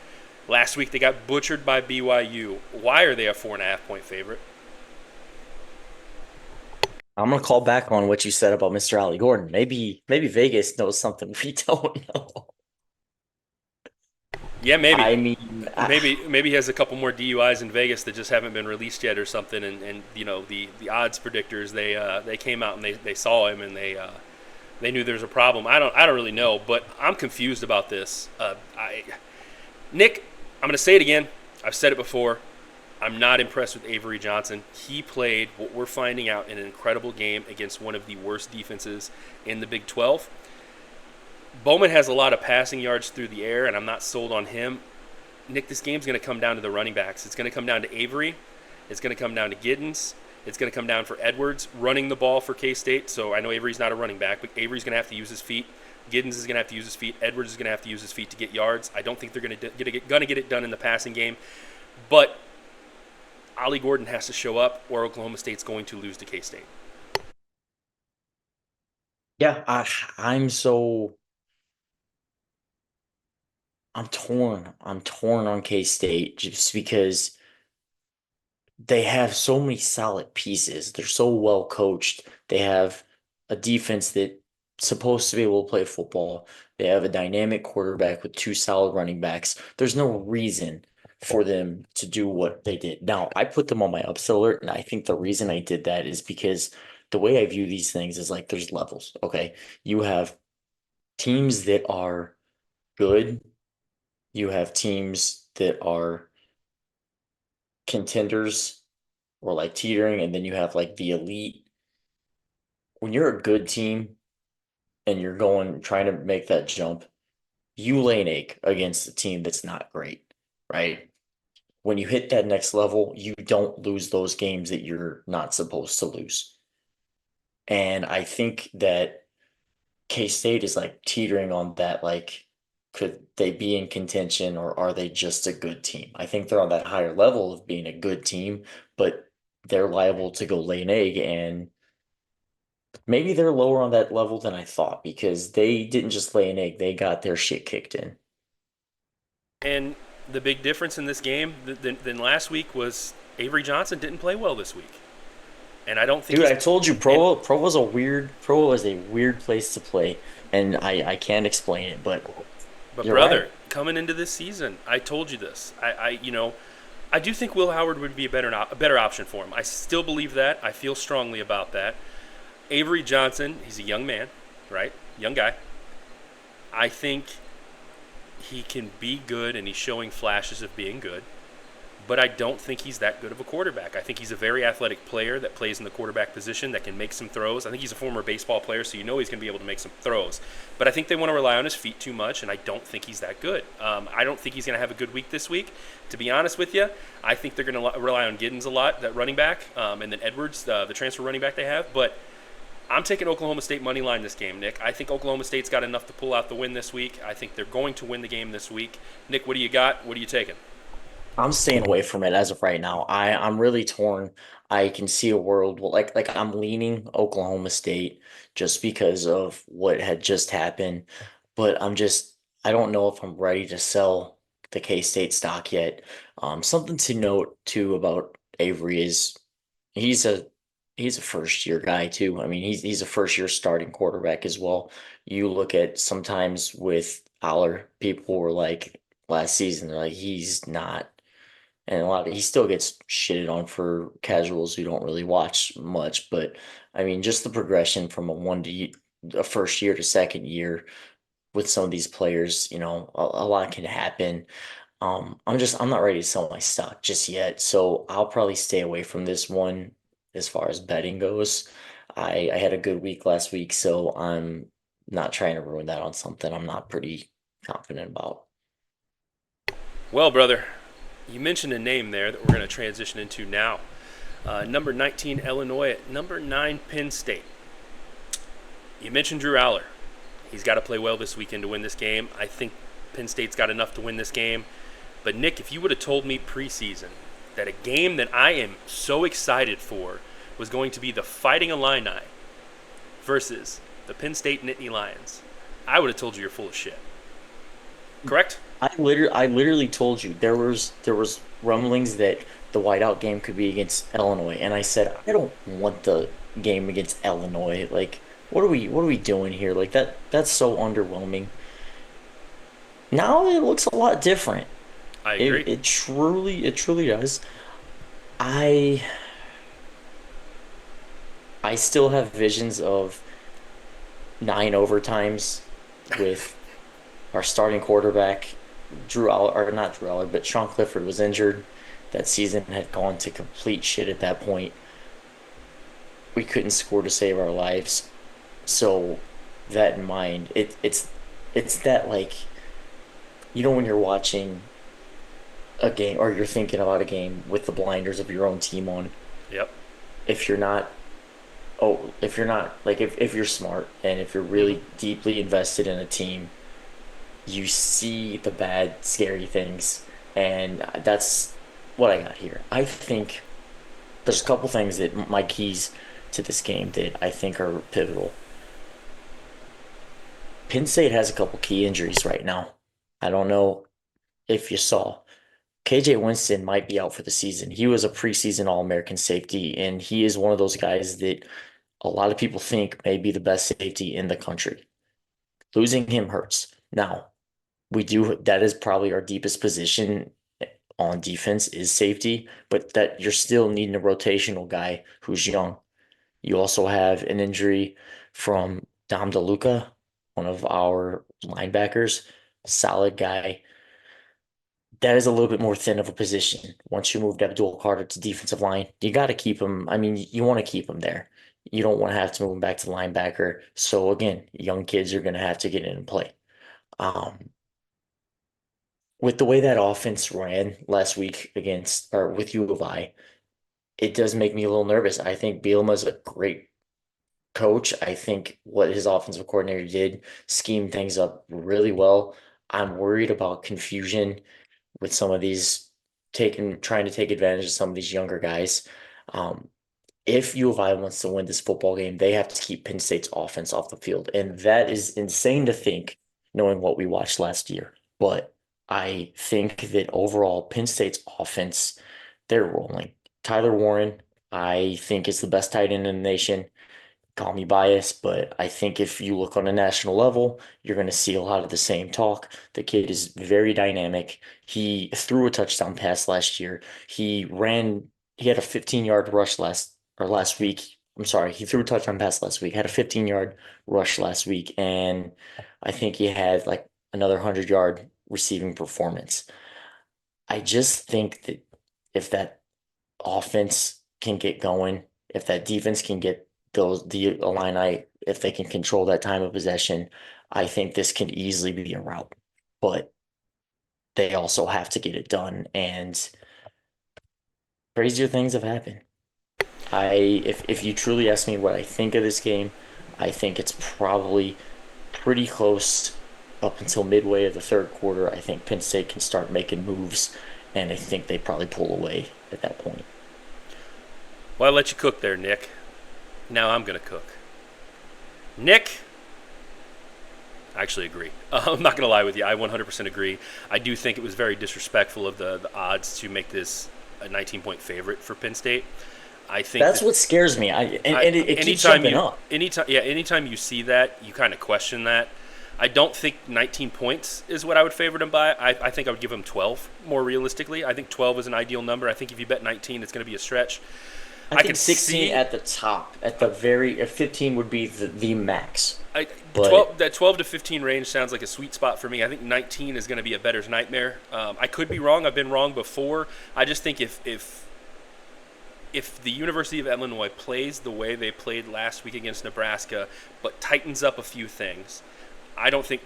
Last week they got butchered by BYU. Why are they a 4.5-point favorite? I'm gonna call back on what you said about Mr. Ali Gordon. Maybe Vegas knows something we don't know. Yeah, maybe. I mean, Maybe he has a couple more DUIs in Vegas that just haven't been released yet or something. And the odds predictors they came out and they saw him and they knew there was a problem. I don't really know, but I'm confused about this. Nick, I'm going to say it again. I've said it before. I'm not impressed with Avery Johnson. He played what we're finding out in an incredible game against one of the worst defenses in the Big 12. Bowman has a lot of passing yards through the air, and I'm not sold on him. Nick, this game's going to come down to the running backs. It's going to come down to Avery. It's going to come down to Giddens. It's going to come down for Edwards running the ball for K-State. So I know Avery's not a running back, but Avery's going to have to use his feet. Giddens is going to have to use his feet. Edwards is going to have to use his feet to get yards. I don't think they're going to get it done in the passing game. But Ali Gordon has to show up, or Oklahoma State's going to lose to K-State. yeah, I'm torn. I'm torn on K-State just because they have so many solid pieces. They're so well coached. They have a defense that's supposed to be able to play football. They have a dynamic quarterback with two solid running backs. There's no reason for them to do what they did. Now, I put them on my upset alert, and I think the reason I did that is because the way I view these things is like there's levels, okay? You have teams that are good. You have teams that are contenders or like teetering, and then you have like the elite. When you're a good team and you're going trying to make that jump, you lay an egg against a team that's not great, right? When you hit that next level, you don't lose those games that you're not supposed to lose. And I think that K-State is like teetering on that, like, could they be in contention or are they just a good team? I think they're on that higher level of being a good team, but they're liable to go lay an egg, and maybe they're lower on that level than I thought because they didn't just lay an egg, they got their shit kicked in. And the big difference in this game than last week was Avery Johnson didn't play well this week. And I don't think Dude, he's, I told you and Pro was a weird place to play, and I can't explain it, but But you're brother, right. coming into this season, I told you this. I do think Will Howard would be a better option for him. I still believe that. I feel strongly about that. Avery Johnson, he's a young man, right? Young guy. I think he can be good, and he's showing flashes of being good. But I don't think he's that good of a quarterback. I think he's a very athletic player that plays in the quarterback position that can make some throws. I think he's a former baseball player, so you know he's going to be able to make some throws. But I think they want to rely on his feet too much, and I don't think he's that good. I don't think he's going to have a good week this week. To be honest with you, I think they're going to rely on Giddens a lot, that running back, and then Edwards, the transfer running back they have. But I'm taking Oklahoma State money line this game, Nick. I think Oklahoma State's got enough to pull out the win this week. I think they're going to win the game this week. Nick, what do you got? What are you taking? I'm staying away from it as of right now. I'm really torn. I can see a world like I'm leaning Oklahoma State just because of what had just happened, but I don't know if I'm ready to sell the K-State stock yet. Something to note too about Avery is he's a he's a first year guy too. I mean, he's a first year starting quarterback as well. You look at sometimes with Aller, people were like last season, they're like he's not, and he still gets shitted on for casuals who don't really watch much. But I mean, just the progression from a first year to second year with some of these players, a lot can happen. I'm not ready to sell my stock just yet, so I'll probably stay away from this one as far as betting goes. I had a good week last week, so I'm not trying to ruin that on something I'm not pretty confident about. Well, brother, you mentioned a name there that we're going to transition into now. Number 19, Illinois. At number 9, Penn State. You mentioned Drew Aller. He's got to play well this weekend to win this game. I think Penn State's got enough to win this game. But Nick, if you would have told me preseason that a game that I am so excited for was going to be the Fighting Illini versus the Penn State Nittany Lions, I would have told you you're full of shit. Correct? I literally told you there was rumblings that the whiteout game could be against Illinois, and I said I don't want the game against Illinois. Like, what are we doing here? Like that's so underwhelming. Now it looks a lot different. I It agree. it truly does. I I still have visions of 9 overtimes with our starting quarterback, Drew Aller, or not Drew Aller, but Sean Clifford was injured. That season had gone to complete shit at that point. We couldn't score to save our lives. So that in mind, it's that like when you're watching a game or you're thinking about a game with the blinders of your own team on, Yep. if you're not if you're not like if you're smart and if you're Hmm. really deeply invested in a team, you see the bad, scary things, and that's what I got here. I think there's a couple things that my keys to this game that I think are pivotal. Penn State has a couple key injuries right now. I don't know if you saw. KJ Winston might be out for the season. He was a preseason All-American safety, and he is one of those guys that a lot of people think may be the best safety in the country. Losing him hurts. Now, that is probably our deepest position on defense is safety, but that you're still needing a rotational guy who's young. You also have an injury from Dom DeLuca, one of our linebackers, solid guy. That is a little bit more thin of a position. Once you moved Abdul Carter to defensive line, you got to keep him. I mean, you want to keep him there. You don't want to have to move him back to linebacker. So again, young kids are going to have to get in and play. Um, with the way that offense ran last week against or with U of I, it does make me a little nervous. I think Bielema's a great coach. I think what his offensive coordinator did schemed things up really well. I'm worried about confusion with some of these trying to take advantage of some of these younger guys. Um, if U of I wants to win this football game, they have to keep Penn State's offense off the field. And that is insane to think, knowing what we watched last year. But I think that overall, Penn State's offense, they're rolling. Tyler Warren, I think, is the best tight end in the nation. Call me biased, but I think if you look on a national level, you're going to see a lot of the same talk. The kid is very dynamic. He threw a touchdown pass last year. He had a 15-yard rush last week. I'm sorry, he threw a touchdown pass last week, had a 15-yard rush last week, and I think he had like another 100-yard receiving performance. I just think that if that offense can get going, if that defense can get the Illini, if they can control that time of possession, I think this can easily be a rout. But they also have to get it done, and crazier things have happened. If you truly ask me what I think of this game, I think it's probably pretty close up until midway of the third quarter. I think Penn State can start making moves, and I think they probably pull away at that point. Well, I let you cook there, Nick. Now I'm going to cook. Nick, I actually agree. I'm not going to lie with you. I 100% agree. I do think it was very disrespectful of the odds to make this a 19-point favorite for Penn State. I think That's that what scares me. And it keeps anytime jumping you up. anytime you see that, you kind of question that. I don't think 19 points is what I would favor them by. I think I would give them 12 more realistically. I think 12 is an ideal number. I think if you bet 19, it's going to be a stretch. I I think could 16 see at the top, at the very, 15 would be the max. the But 12 to 15 range sounds like a sweet spot for me. I think 19 is going to be a bettor's nightmare. I could be wrong. I've been wrong before. I just think if the University of Illinois plays the way they played last week against Nebraska, but tightens up a few things, I don't think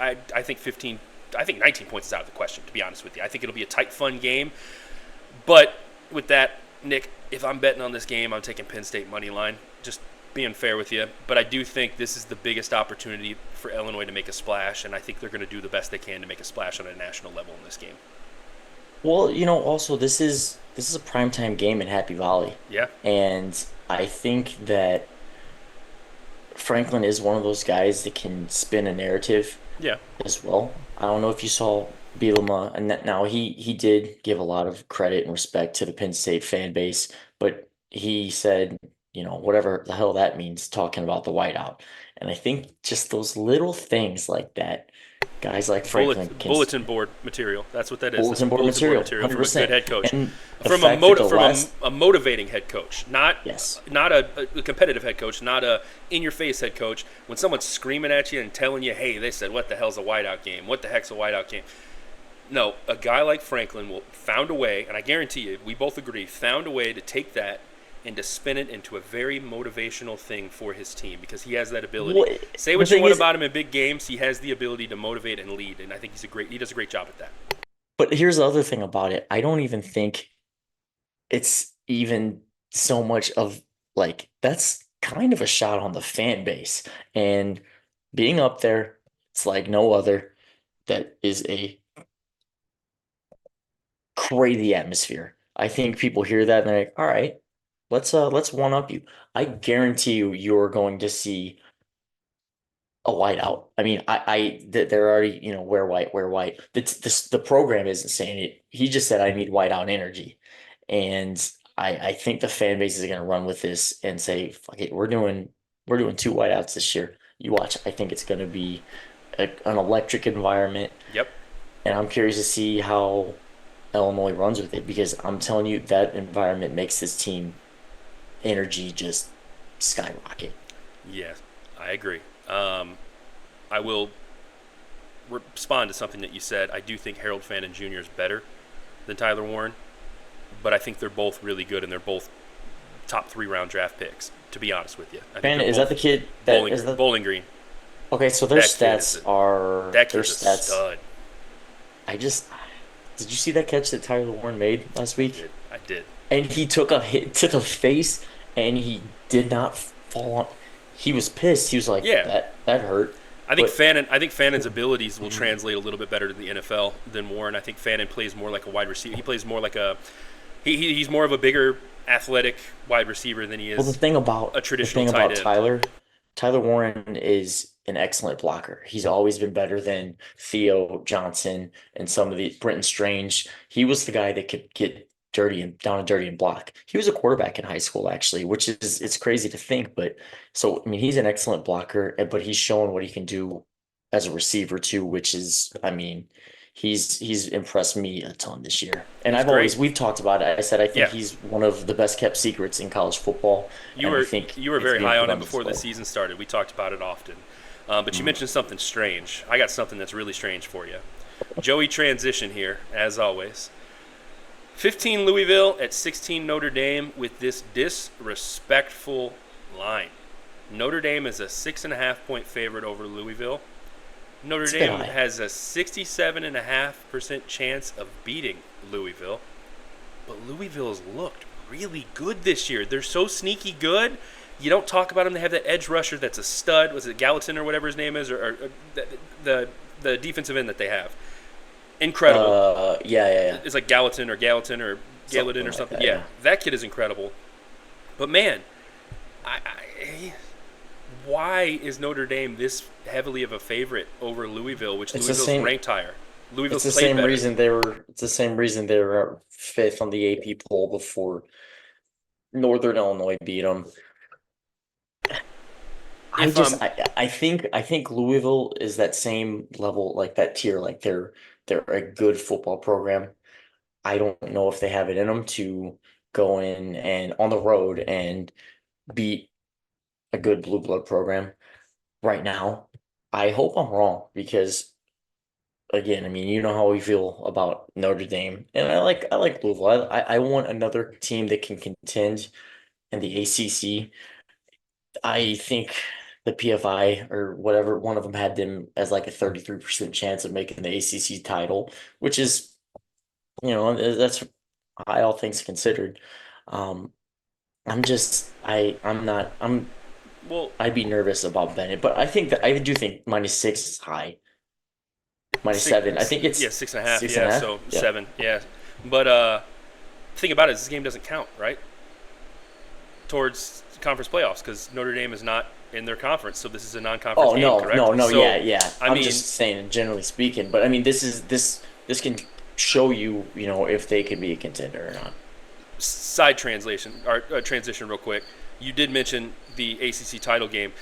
I think 15. I think 19 points is out of the question. To be honest with you, I think it'll be a tight, fun game. But with that, Nick, if I'm betting on this game, I'm taking Penn State money line. Just being fair with you, but I do think this is the biggest opportunity for Illinois to make a splash, and I think they're going to do the best they can to make a splash on a national level in this game. Well, also this is a primetime game in Happy Valley. Yeah, And I think that Franklin is one of those guys that can spin a narrative yeah. as well. I don't know if you saw Bielema, and that now he did give a lot of credit and respect to the Penn State fan base, but he said, whatever the hell that means, talking about the whiteout. And I think just those little things like that, guys like Franklin can Bulletin board material. That's what that is. That's bulletin board bulletin board material, material from a good 100%. head coach, And the fact that the last, a motivating head coach, yes. not a competitive head coach, not a in your face head coach. When someone's screaming at you and telling you, "Hey, they said what the hell's a whiteout game? What the heck's a whiteout game?" No, a guy like Franklin will found a way, and I guarantee you, we both agree, found a way to take that and to spin it into a very motivational thing for his team because he has that ability. Well, Say the what you thing want is, about him in big games, he has the ability to motivate and lead, and I think he does a great job at that. but here's the other thing about it. I don't even think it's even so much of like that's kind of a shot on the fan base. And being up there, it's like no other. That is a crazy atmosphere. I think people hear that and they're like, all right, let's one up you. I guarantee you're going to see a whiteout. I mean, they're already, wear white, wear white. The program isn't saying it. He just said, I need whiteout energy. And I think the fan base is going to run with this and say, fuck it, we're doing two whiteouts this year. You watch. I think it's going to be an electric environment. Yep. And I'm curious to see how Illinois runs with it because I'm telling you that environment makes this team energy just skyrocket. Yeah, I agree. I will respond to something that you said. I do think Harold Fannin Jr. is better than Tyler Warren, but I think they're both really good and they're both top 3 round draft picks. To be honest with you, I think Man, they're is that both the kid that is the Bowling Green. okay, so their stats are That their kid's a stats. stud. I just did you see that catch that Tyler Warren made last week? I did. And he took a hit to the face and he did not fall on. He was pissed. He was like, Yeah, that hurt. But I think Fannon's abilities will translate a little bit better to the NFL than Warren. I think Fannin plays more like a wide receiver. He plays more like he's more of a bigger athletic wide receiver than he well, the is thing about a the traditional thing tight about end. Tyler Warren is an excellent blocker. He's always been better than Theo Johnson and some of the Brenton Strange. He was the guy that could get dirty and down and dirty and block. He was a quarterback in high school actually, which is it's crazy to think, but so I mean he's an excellent blocker, but he's shown what he can do as a receiver too, which is I mean he's impressed me a ton this year. And He's great. we've talked about it. I said I think Yeah, he's one of the best kept secrets in college football, you and I were think you were it's very being high on put him on before the display. season started. We talked about it often, but you Mm. mentioned something strange. I got something that's really strange for you. Joey transition here, as always. 15 Louisville at 16 Notre Dame with this disrespectful line. Notre Dame is a 6.5 point favorite over Louisville. Notre It's a bit Dame high. has a 67.5% chance of beating Louisville, but Louisville's looked really good this year. They're so sneaky good. You don't talk about them. They have that edge rusher that's a stud. Was it Gallatin or whatever his name is, or the the defensive end that they have? Incredible. Yeah, yeah, yeah. It's like Gallatin or Gallatin or Gallatin Something or like something. that, Yeah, yeah. that kid is incredible. But man, why is Notre Dame this heavily of a favorite over Louisville, which It's the Louisville's same ranked higher? it's Louisville's the played same better. reason they were fifth on the AP poll before Northern Illinois beat them. I If just I think Louisville is that same level, like that tier, like they're a good football program. I don't know if they have it in them to go in and on the road and beat a good blue blood program right now. I hope I'm wrong because again, I mean, you know how we feel about Notre Dame, and I like Louisville. I want another team that can contend in the ACC. I think the PFI or whatever one of them had them as like a 33% chance of making the ACC title, which is, that's high all things considered. Um, I'm not, well, I'd be nervous about Bennett, but I do think -6 is high. six, -7. I think yeah, it's 6.5. six and Yeah, a half. so Yeah. 7. Yeah. But the thing about it is this game doesn't count, right? Towards conference playoffs because Notre Dame is not in their conference, so this is a non-conference Oh game, no, correct? no, no, So, yeah, yeah. I I'm mean, just saying generally speaking, but I mean this can show you, if they can be a contender or not. side translation or transition real quick. You did mention the ACC title game.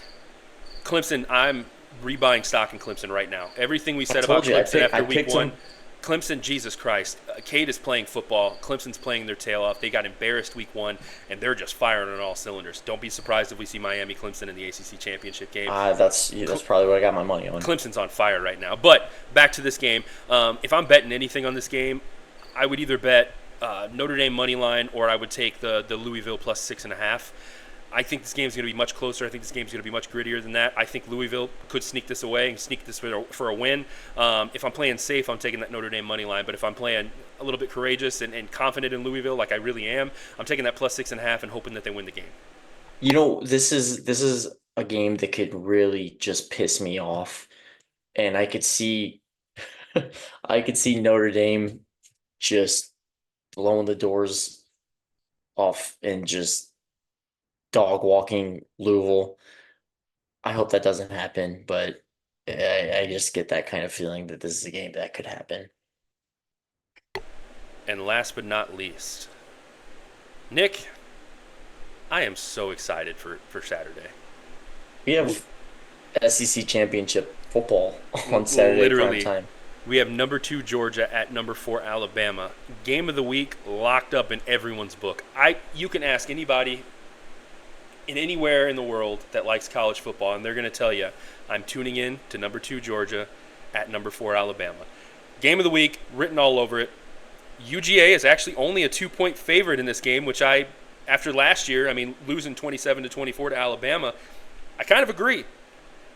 Clemson, I'm rebuying stock in Clemson right now. Everything we I said about told you Clemson I after week picked one, them. Clemson, Jesus Christ. Cade is playing football. Clemson's playing their tail off. They got embarrassed week one, and they're just firing on all cylinders. Don't be surprised if we see Miami Clemson in the ACC championship game. That's probably what I got my money on. Clemson's on fire right now. But back to this game. If I'm betting anything on this game, I would either bet Notre Dame money line or I would take the Louisville plus 6.5. I think this game's going to be much closer. I think this game's going to be much grittier than that. I think Louisville could sneak this away and sneak this for a win. If I'm playing safe, I'm taking that Notre Dame money line. But if I'm playing a little bit courageous and confident in Louisville, like I really am, I'm taking that plus 6.5 and hoping that they win the game. This is a game that could really just piss me off, and I could see I could see Notre Dame just blowing the doors off and just dog walking Louisville. I hope that doesn't happen, but I just get that kind of feeling that this is a game that could happen. And last but not least, Nick, I am so excited for Saturday. We have SEC championship football on Saturday prime Literally, time. we have number 2 Georgia at number 4 Alabama. Game of the week locked up in everyone's book. You can ask anybody in anywhere in the world that likes college football, and they're going to tell you, I'm tuning in to number 2 Georgia at number 4 Alabama. Game of the week, written all over it. UGA is actually only a 2-point favorite in this game, which after last year, losing 27-24 to Alabama, I kind of agree.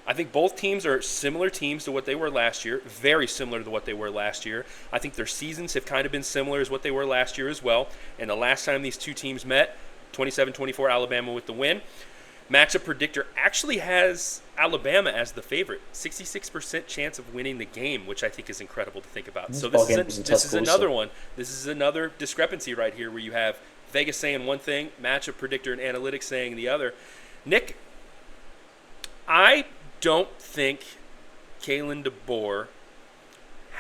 I think both teams are similar teams to what they were last year, very similar to what they were last year. I think their seasons have kind of been similar as what they were last year as well. And the last time these two teams met, 27-24 Alabama with the win. Matchup predictor actually has Alabama as the favorite, 66% chance of winning the game, which I think is incredible to think about. So Ball game was in this is another Tuscaloosa. one. This is another discrepancy right here where you have Vegas saying one thing, matchup predictor and analytics saying the other. Nick, I don't think Kalen DeBoer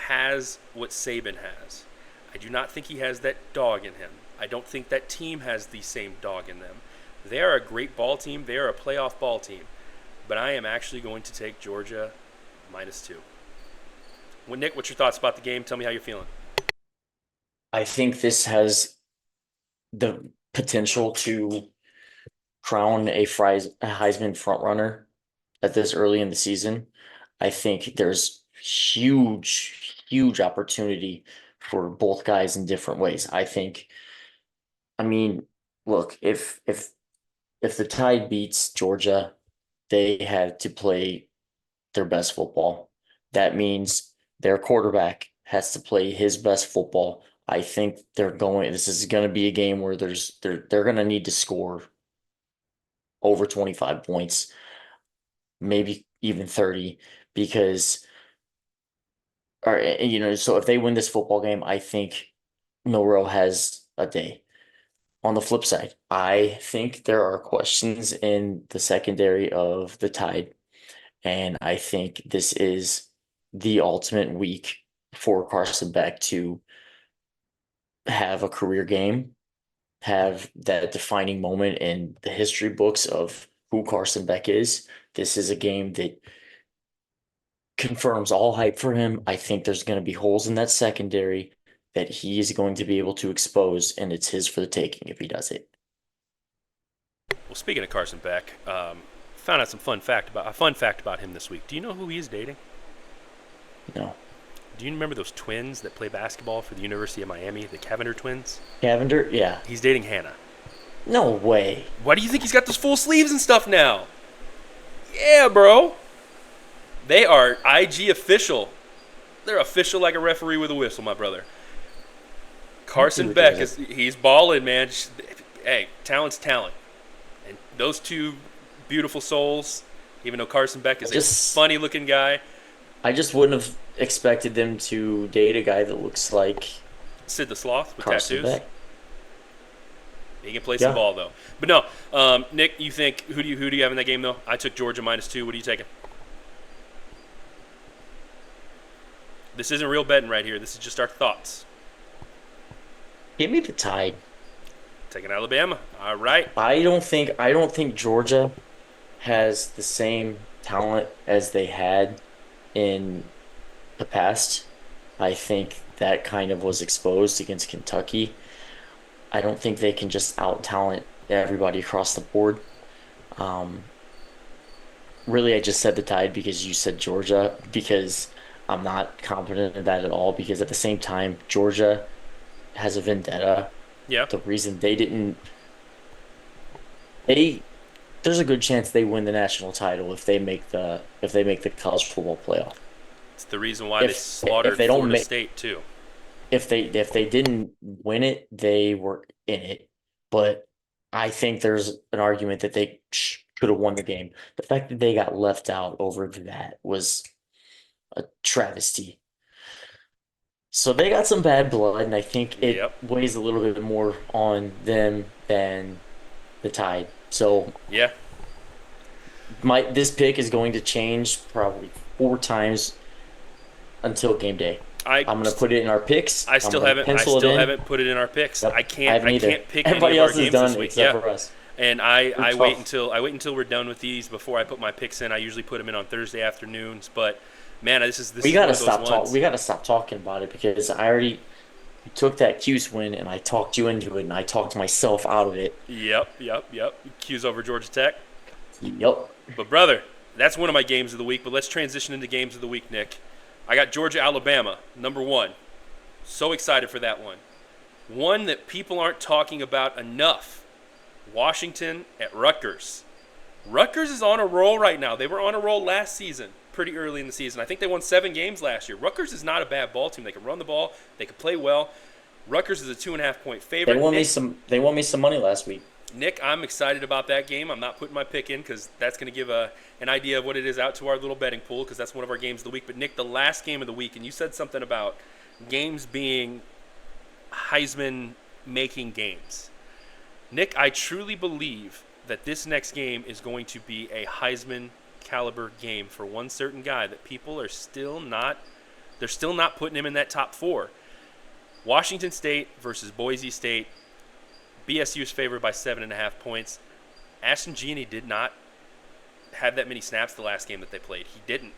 has what Saban has. I do not think he has that dog in him. I don't think that team has the same dog in them. They are a great ball team. They are a playoff ball team. But I am actually going to take Georgia -2. Well, Nick, what's your thoughts about the game? Tell me how you're feeling. I think this has the potential to crown a Heisman frontrunner at this early in the season. I think there's huge opportunity for both guys in different ways. I mean, look, if the Tide beats Georgia, they have to play their best football. That means their quarterback has to play his best football. I think this is going to be a game where they're going to need to score over 25 points, maybe even 30, because, or, so if they win this football game, I think Milroe has a day. On the flip side, I think there are questions in the secondary of the Tide, and I think this is the ultimate week for Carson Beck to have a career game, have that defining moment in the history books of who Carson Beck is. This is a game that confirms all hype for him. I think there's going to be holes in that secondary that he is going to be able to expose, and it's his for the taking if he does it. Well, speaking of Carson Beck, found out a fun fact about him this week. Do you know who he is dating? No. Do you remember those twins that play basketball for the University of Miami, the Cavender twins? Cavender? Yeah. He's dating Hannah. No way. Why do you think he's got those full sleeves and stuff now? Yeah, bro. They are IG official. They're official like a referee with a whistle, my brother. Carson Beck he's balling, man. Hey, talent's talent. And those two beautiful souls, even though Carson Beck is a funny looking guy. I just wouldn't have expected them to date a guy that looks like Sid the Sloth with Carson tattoos. Beck. He can play some Yeah. ball though. But no, Nick, you think who do you have in that game though? I took Georgia -2. What are you taking? This isn't real betting right here. This is just our thoughts. Give me the Tide. Taking Alabama. All right. I don't think Georgia has the same talent as they had in the past. I think that kind of was exposed against Kentucky. I don't think they can just out talent everybody across the board. Um, Really, I just said the Tide because you said Georgia, because I'm not confident in that at all. Because at the same time, Georgia has a vendetta. Yeah. The reason they there's a good chance they win the national title if they make the college football playoff. It's the reason why they If slaughtered they don't Florida make State too. if they didn't win it, they were in it. But I think there's an argument that they could have won the game. The fact that they got left out over that was a travesty. So they got some bad blood, and I think it Yep. weighs a little bit more on them than the Tide. So Yeah. this pick is going to change probably 4 times until game day. I I'm gonna put it in our picks. I I'm still gonna haven't I pencil it still in. haven't put it in our picks. I Yep, I can't haven't I either. can't pick any Everybody of our else is games this done week. except Yeah. for us. And I wait Tough. until we're done with these before I put my picks in. I usually put them in on Thursday afternoons, but man, this We is one gotta of those stop talk. ones. We gotta stop talking about it because I already took that Cuse win and I talked you into it and I talked myself out of it. Yep. Q's over Georgia Tech. Yep. But brother, that's one of my games of the week. But let's transition into games of the week, Nick. I got Georgia Alabama number one. So excited for that one. One that people aren't talking about enough. Washington at Rutgers. Rutgers is on a roll right now. They were on a roll last season, pretty early in the season. I think they won 7 games last year. Rutgers is not a bad ball team. They can run the ball. They can play well. Rutgers is a 2.5 point They favorite. won me Nick, some. They won me some money last week. Nick, I'm excited about that game. I'm not putting my pick in because that's going to give an idea of what it is out to our little betting pool because that's one of our games of the week. But Nick, the last game of the week, and you said something about games being Heisman making games. Nick, I truly believe that this next game is going to be a Heisman caliber game for one certain guy that people are still not they're still not putting him in that top 4. Washington State versus Boise State. BSU is favored by 7.5 points. Ashton Genie did not have that many snaps the last game that they played. He didn't.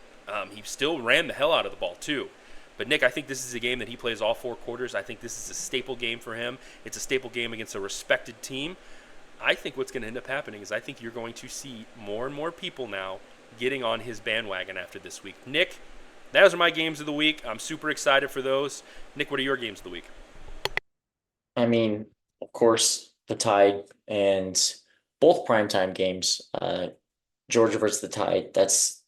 He still ran the hell out of the ball too. But Nick, I think this is a game that he plays all 4 quarters. I think this is a staple game for him. It's a staple game against a respected team. I think what's going to end up happening is I think you're going to see more and more people now getting on his bandwagon after this week. Nick, those are my games of the week. I'm super excited for those. Nick, what are your games of the week? I mean, of course, the Tide and both primetime games. Georgia versus the Tide. That's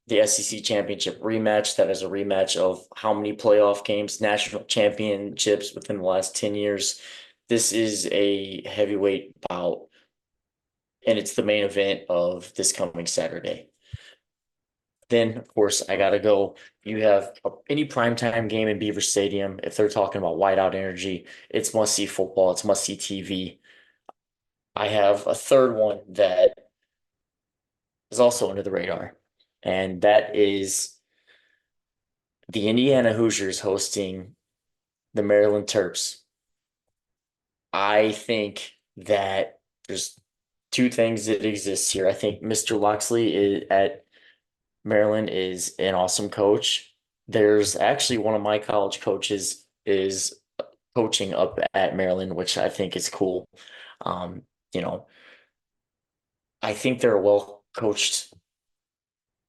the SEC championship rematch. That is a rematch of how many playoff games, national championships within the last 10 years. This is a heavyweight bout, and it's the main event of this coming Saturday. Then, of course, I gotta go. You have any primetime game in Beaver Stadium. If they're talking about whiteout energy, it's must see football. It's must see TV. I have a third one that is also under the radar, and that is the Indiana Hoosiers hosting the Maryland Terps. I think that there's two things that exist here. I think Mr. Loxley at Maryland is an awesome coach. There's actually one of my college coaches is coaching up at Maryland, which I think is cool. Um, you know, I think they're a well coached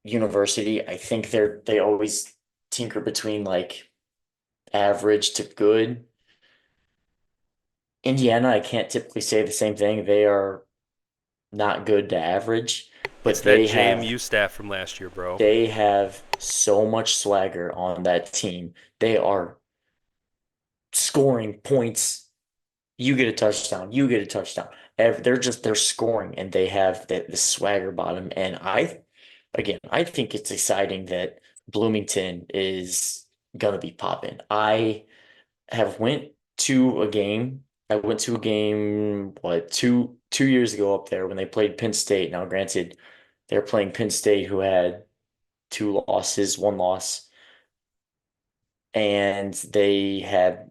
university. I think they always tinker between like average to good. Indiana, I can't typically say the same thing. They are not good to average, It's but that they have JMU staff from last year, bro. they have so much swagger on that team. They are scoring points. You get a touchdown, you get a touchdown. They're scoring and they have the swagger bottom. And I think it's exciting that Bloomington is gonna be popping. I have went to a game. I went to a game, what, two years ago up there when they played Penn State. Now, granted, they're playing Penn State, who had two losses, one loss, and they had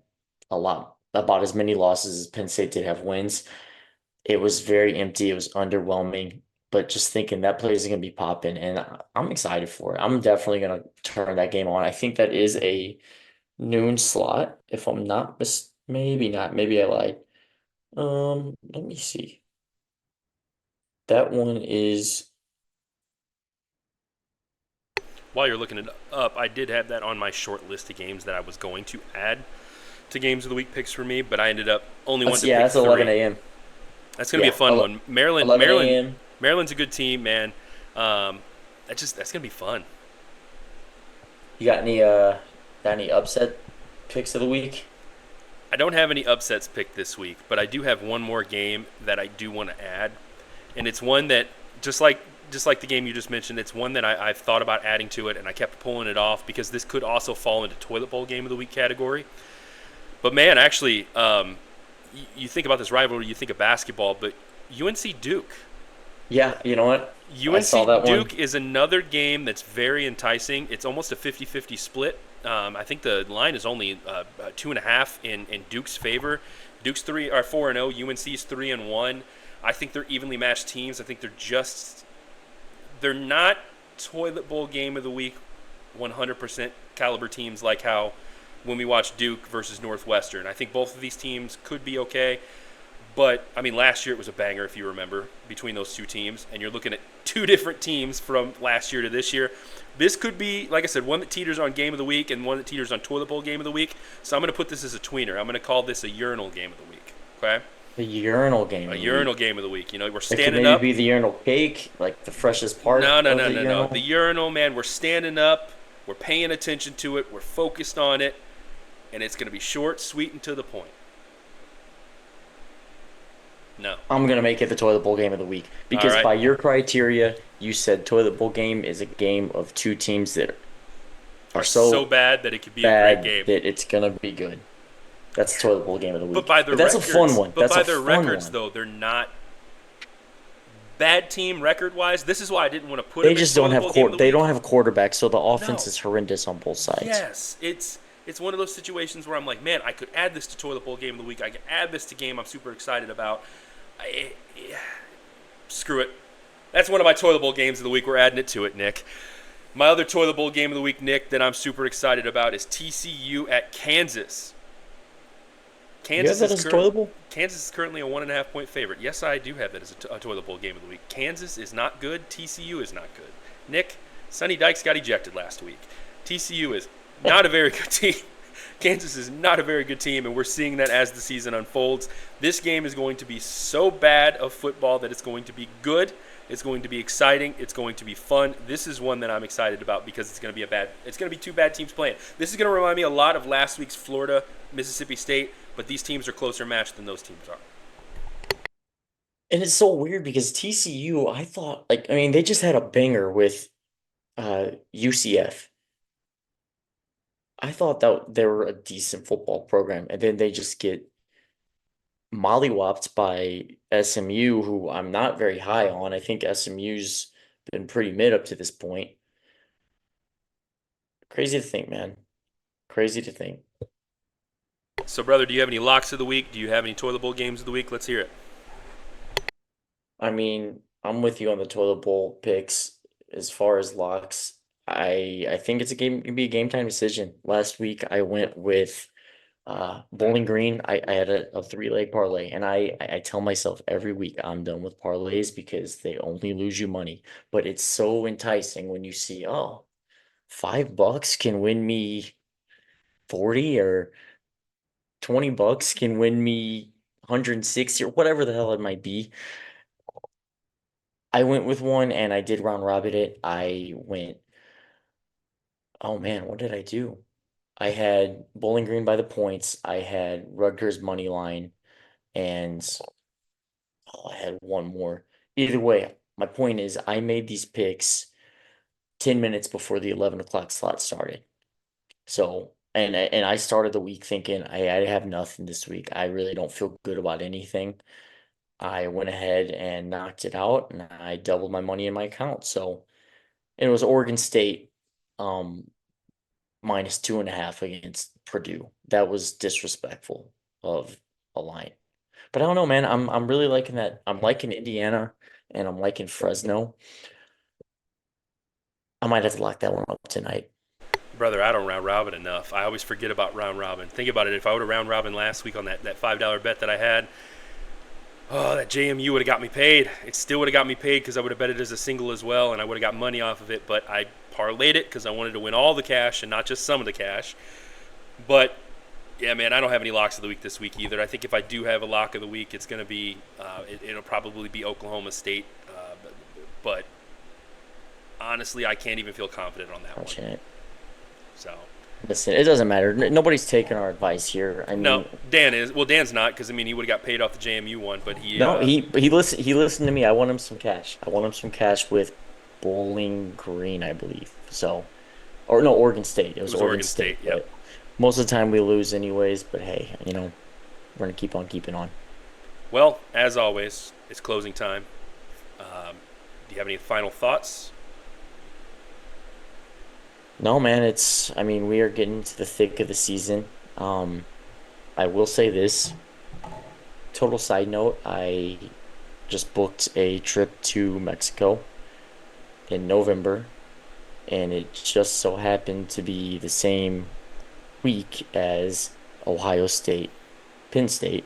about as many losses as Penn State did have wins. It was very empty. It was underwhelming. But just thinking that place is going to be popping, and I'm excited for it. I'm definitely going to turn that game on. I think that is a noon slot, if I'm not maybe not. Maybe I lied. Let me see. That one is While you're looking it up, I did have that on my short list of games that I was going to add to games of the week picks for me, but I ended up only wanting to pick that's 11 three. a.m. That's going to be a Yeah, fun one. Maryland, 11 Maryland, a.m. Maryland's a good team, man. Um, that's going to be fun. You got any upset picks of the week? I don't have any upsets picked this week, but I do have one more game that I do want to add, and it's one that just like the game you just mentioned, it's one that I've thought about adding to it, and I kept pulling it off because this could also fall into toilet bowl game of the week category. But man, actually, you think about this rivalry, you think of basketball, but UNC Duke. Yeah, you know what? I saw UNC that one. Duke is another game that's very enticing. It's almost a 50-50 split. I think the line is only 2.5 in Duke's favor. Duke's 4-0. UNC's 3-1. I think they're evenly matched teams. I think they're not toilet bowl game of the week 100% caliber teams like how when we watch Duke versus Northwestern. I think both of these teams could be okay. But I mean, last year it was a banger, if you remember, between those two teams, and you're looking at two different teams from last year to this year. This could be, like I said, one that teeters on game of the week and one that teeters on toilet bowl game of the week. So I'm going to put this as a tweener. I'm going to call this a urinal game of the week. Okay, The urinal game a of the urinal week. game of the week. You know, we're It could standing maybe up. be the urinal cake, like the freshest No, part no, of no, the no, no. The urinal. urinal, man. We're standing up. We're paying attention to it. We're focused on it, and it's going to be short, sweet, and to the point. No. I'm gonna make it the toilet bowl game of the week All because right. by your criteria, you said toilet bowl game is a game of two teams that are Are so so bad that it could be a great bad game. that it's gonna be good. That's the toilet bowl game of the But week. by their But that's a fun records, one. That's a fun one. though, they're not bad team record wise. This is why I didn't want to put They them in just don't toilet have bowl game of the they don't week. have quarterbacks, so the offense No. is horrendous on both sides. Yes, it's one of those situations where I'm like, man, I could add this to toilet bowl game of the week. I could add this to game I'm super excited about. Screw it. That's one of my toilet bowl games of the week. We're adding it to it, Nick. My other toilet bowl game of the week, Nick, that I'm super excited about is TCU at Kansas. You have Kansas that is as a toilet bowl? Kansas is currently a 1.5 point favorite. Yes, I do have that as a toilet bowl game of the week. Kansas is not good. TCU is not good. Nick, Sonny Dykes got ejected last week. TCU is not a very good team. Kansas is not a very good team, and we're seeing that as the season unfolds. This game is going to be so bad of football that it's going to be good. It's going to be exciting. It's going to be fun. This is one that I'm excited about because it's going to be two bad teams playing. This is going to remind me a lot of last week's Florida, Mississippi State, but these teams are closer matched than those teams are. And it's so weird because TCU, I thought like I mean they just had a banger with UCF. I thought that they were a decent football program, and then they just get mollywopped by SMU, who I'm not very high on. I think SMU's been pretty mid up to this point. Crazy to think, man. Crazy to think. So, brother, do you have any locks of the week? Do you have any toilet bowl games of the week? Let's hear it. I mean, I'm with you on the toilet bowl picks as far as locks. I think it's a game, it can be a game time decision. Last week I went with Bowling Green. I had a three-leg parlay, and I tell myself every week I'm done with parlays because they only lose you money. But it's so enticing when you see, oh, $5 can win me 40 or $20 can win me 160 or whatever the hell it might be. I went with one and I did round robin it. Oh man, what did I do? I had Bowling Green by the points. I had Rutgers money line, and I had one more. Either way, my point is I made these picks 10 minutes before the 11 o'clock slot started. So and I started the week thinking I have nothing this week. I really don't feel good about anything. I went ahead and knocked it out, and I doubled my money in my account. So, and it was Oregon State, um, minus 2.5 against Purdue. That was disrespectful of a line. But I don't know, man. I'm really liking that. I'm liking Indiana and I'm liking Fresno. I might have to lock that one up tonight. Brother, I don't round robin enough. I always forget about round robin. Think about it. If I would have round robin last week on that $5 bet that I had, oh, that JMU would have got me paid. It still would have got me paid because I would have bet it as a single as well, and I would have got money off of it. But I parlayed it because I wanted to win all the cash and not just some of the cash. But yeah, man, I don't have any locks of the week this week either. I think if I do have a lock of the week, it's going to be it'll probably be Oklahoma State. But honestly, I can't even feel confident on that Oh, one. shit. So Listen, it doesn't matter. Nobody's taking our advice here. I no, mean, Dan is well. Dan's not because I mean he would have got paid off the JMU one, but he no, he listened to me. I want him some cash. I want him some cash with Bowling Green, I believe. So, or no, Oregon State. It it was was Oregon Oregon State. State. Yep. But most of the time we lose anyways. But hey, we're gonna keep on keeping on. Well, as always, it's closing time. Do you have any final thoughts? No, man, I mean, we are getting to the thick of the season. I will say this, total side note, I just booked a trip to Mexico in November, and it just so happened to be the same week as Ohio State, Penn State.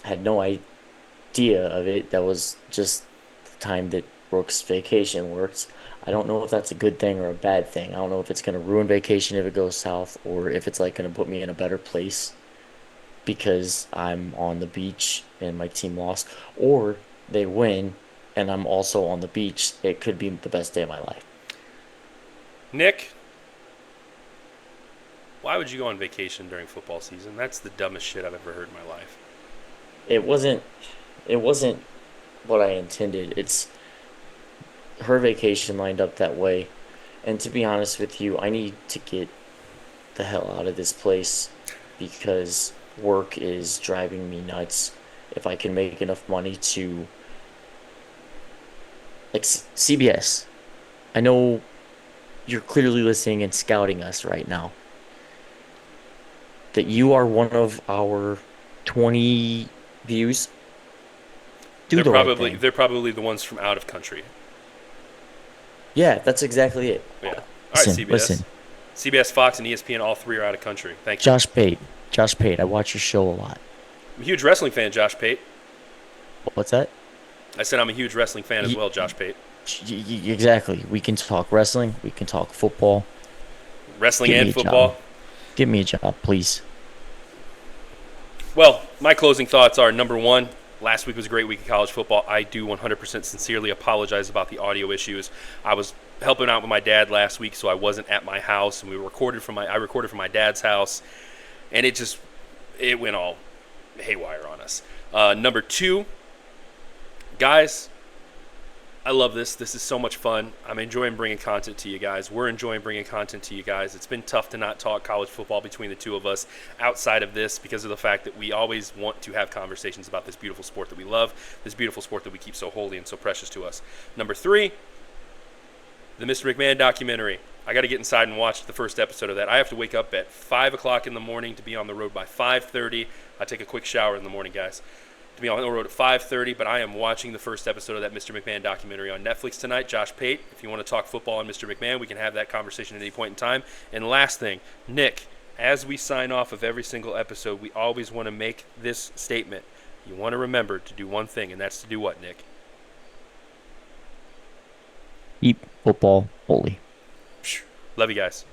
Had no idea of it. That was just the time that Brooks' vacation works. I don't know if that's a good thing or a bad thing. I don't know if it's going to ruin vacation if it goes south or if it's like going to put me in a better place because I'm on the beach and my team lost, or they win and I'm also on the beach. It could be the best day of my life. Nick, why would you go on vacation during football season? That's the dumbest shit I've ever heard in my life. It wasn't it wasn't what I intended. It's her vacation lined up that way. And to be honest with you, I need to get the hell out of this place because work is driving me nuts. If I can make enough money to like CBS, I know you're clearly listening and scouting us right now. That you are one of our 20 views. Do They're the right probably thing. they're probably the ones from out of country. Yeah, that's exactly it. Yeah. All right, Listen, CBS. listen. CBS, Fox, and ESPN, all three are out of country. Thank you. Josh Pate. Josh Pate, I watch your show a lot. I'm a huge wrestling fan, Josh Pate. What's that? I said I'm a huge wrestling fan as Y- well, Josh Pate. exactly. We can talk wrestling. We can talk football. Wrestling Give me and a job. football. Give me a job, please. Well, my closing thoughts are number one, last week was a great week of college football. I do 100% sincerely apologize about the audio issues. I was helping out with my dad last week, so I wasn't at my house, and I recorded from my dad's house, and it went all haywire on us. Number two, guys, I love this. This is so much fun. I'm enjoying bringing content to you guys. We're enjoying bringing content to you guys. It's been tough to not talk college football between the two of us outside of this because of the fact that we always want to have conversations about this beautiful sport that we love, this beautiful sport that we keep so holy and so precious to us. Number three, the Mr. McMahon documentary. I got to get inside and watch the first episode of that. I have to wake up at 5 o'clock in the morning to be on the road by 5:30. I take a quick shower in the morning, guys, to be on the road at 5:30, but I am watching the first episode of that Mr. McMahon documentary on Netflix tonight. Josh Pate, if you want to talk football on Mr. McMahon, we can have that conversation at any point in time. And last thing, Nick, as we sign off of every single episode, we always want to make this statement. You want to remember to do one thing, and that's to do what, Nick? Keep football holy. Love you guys.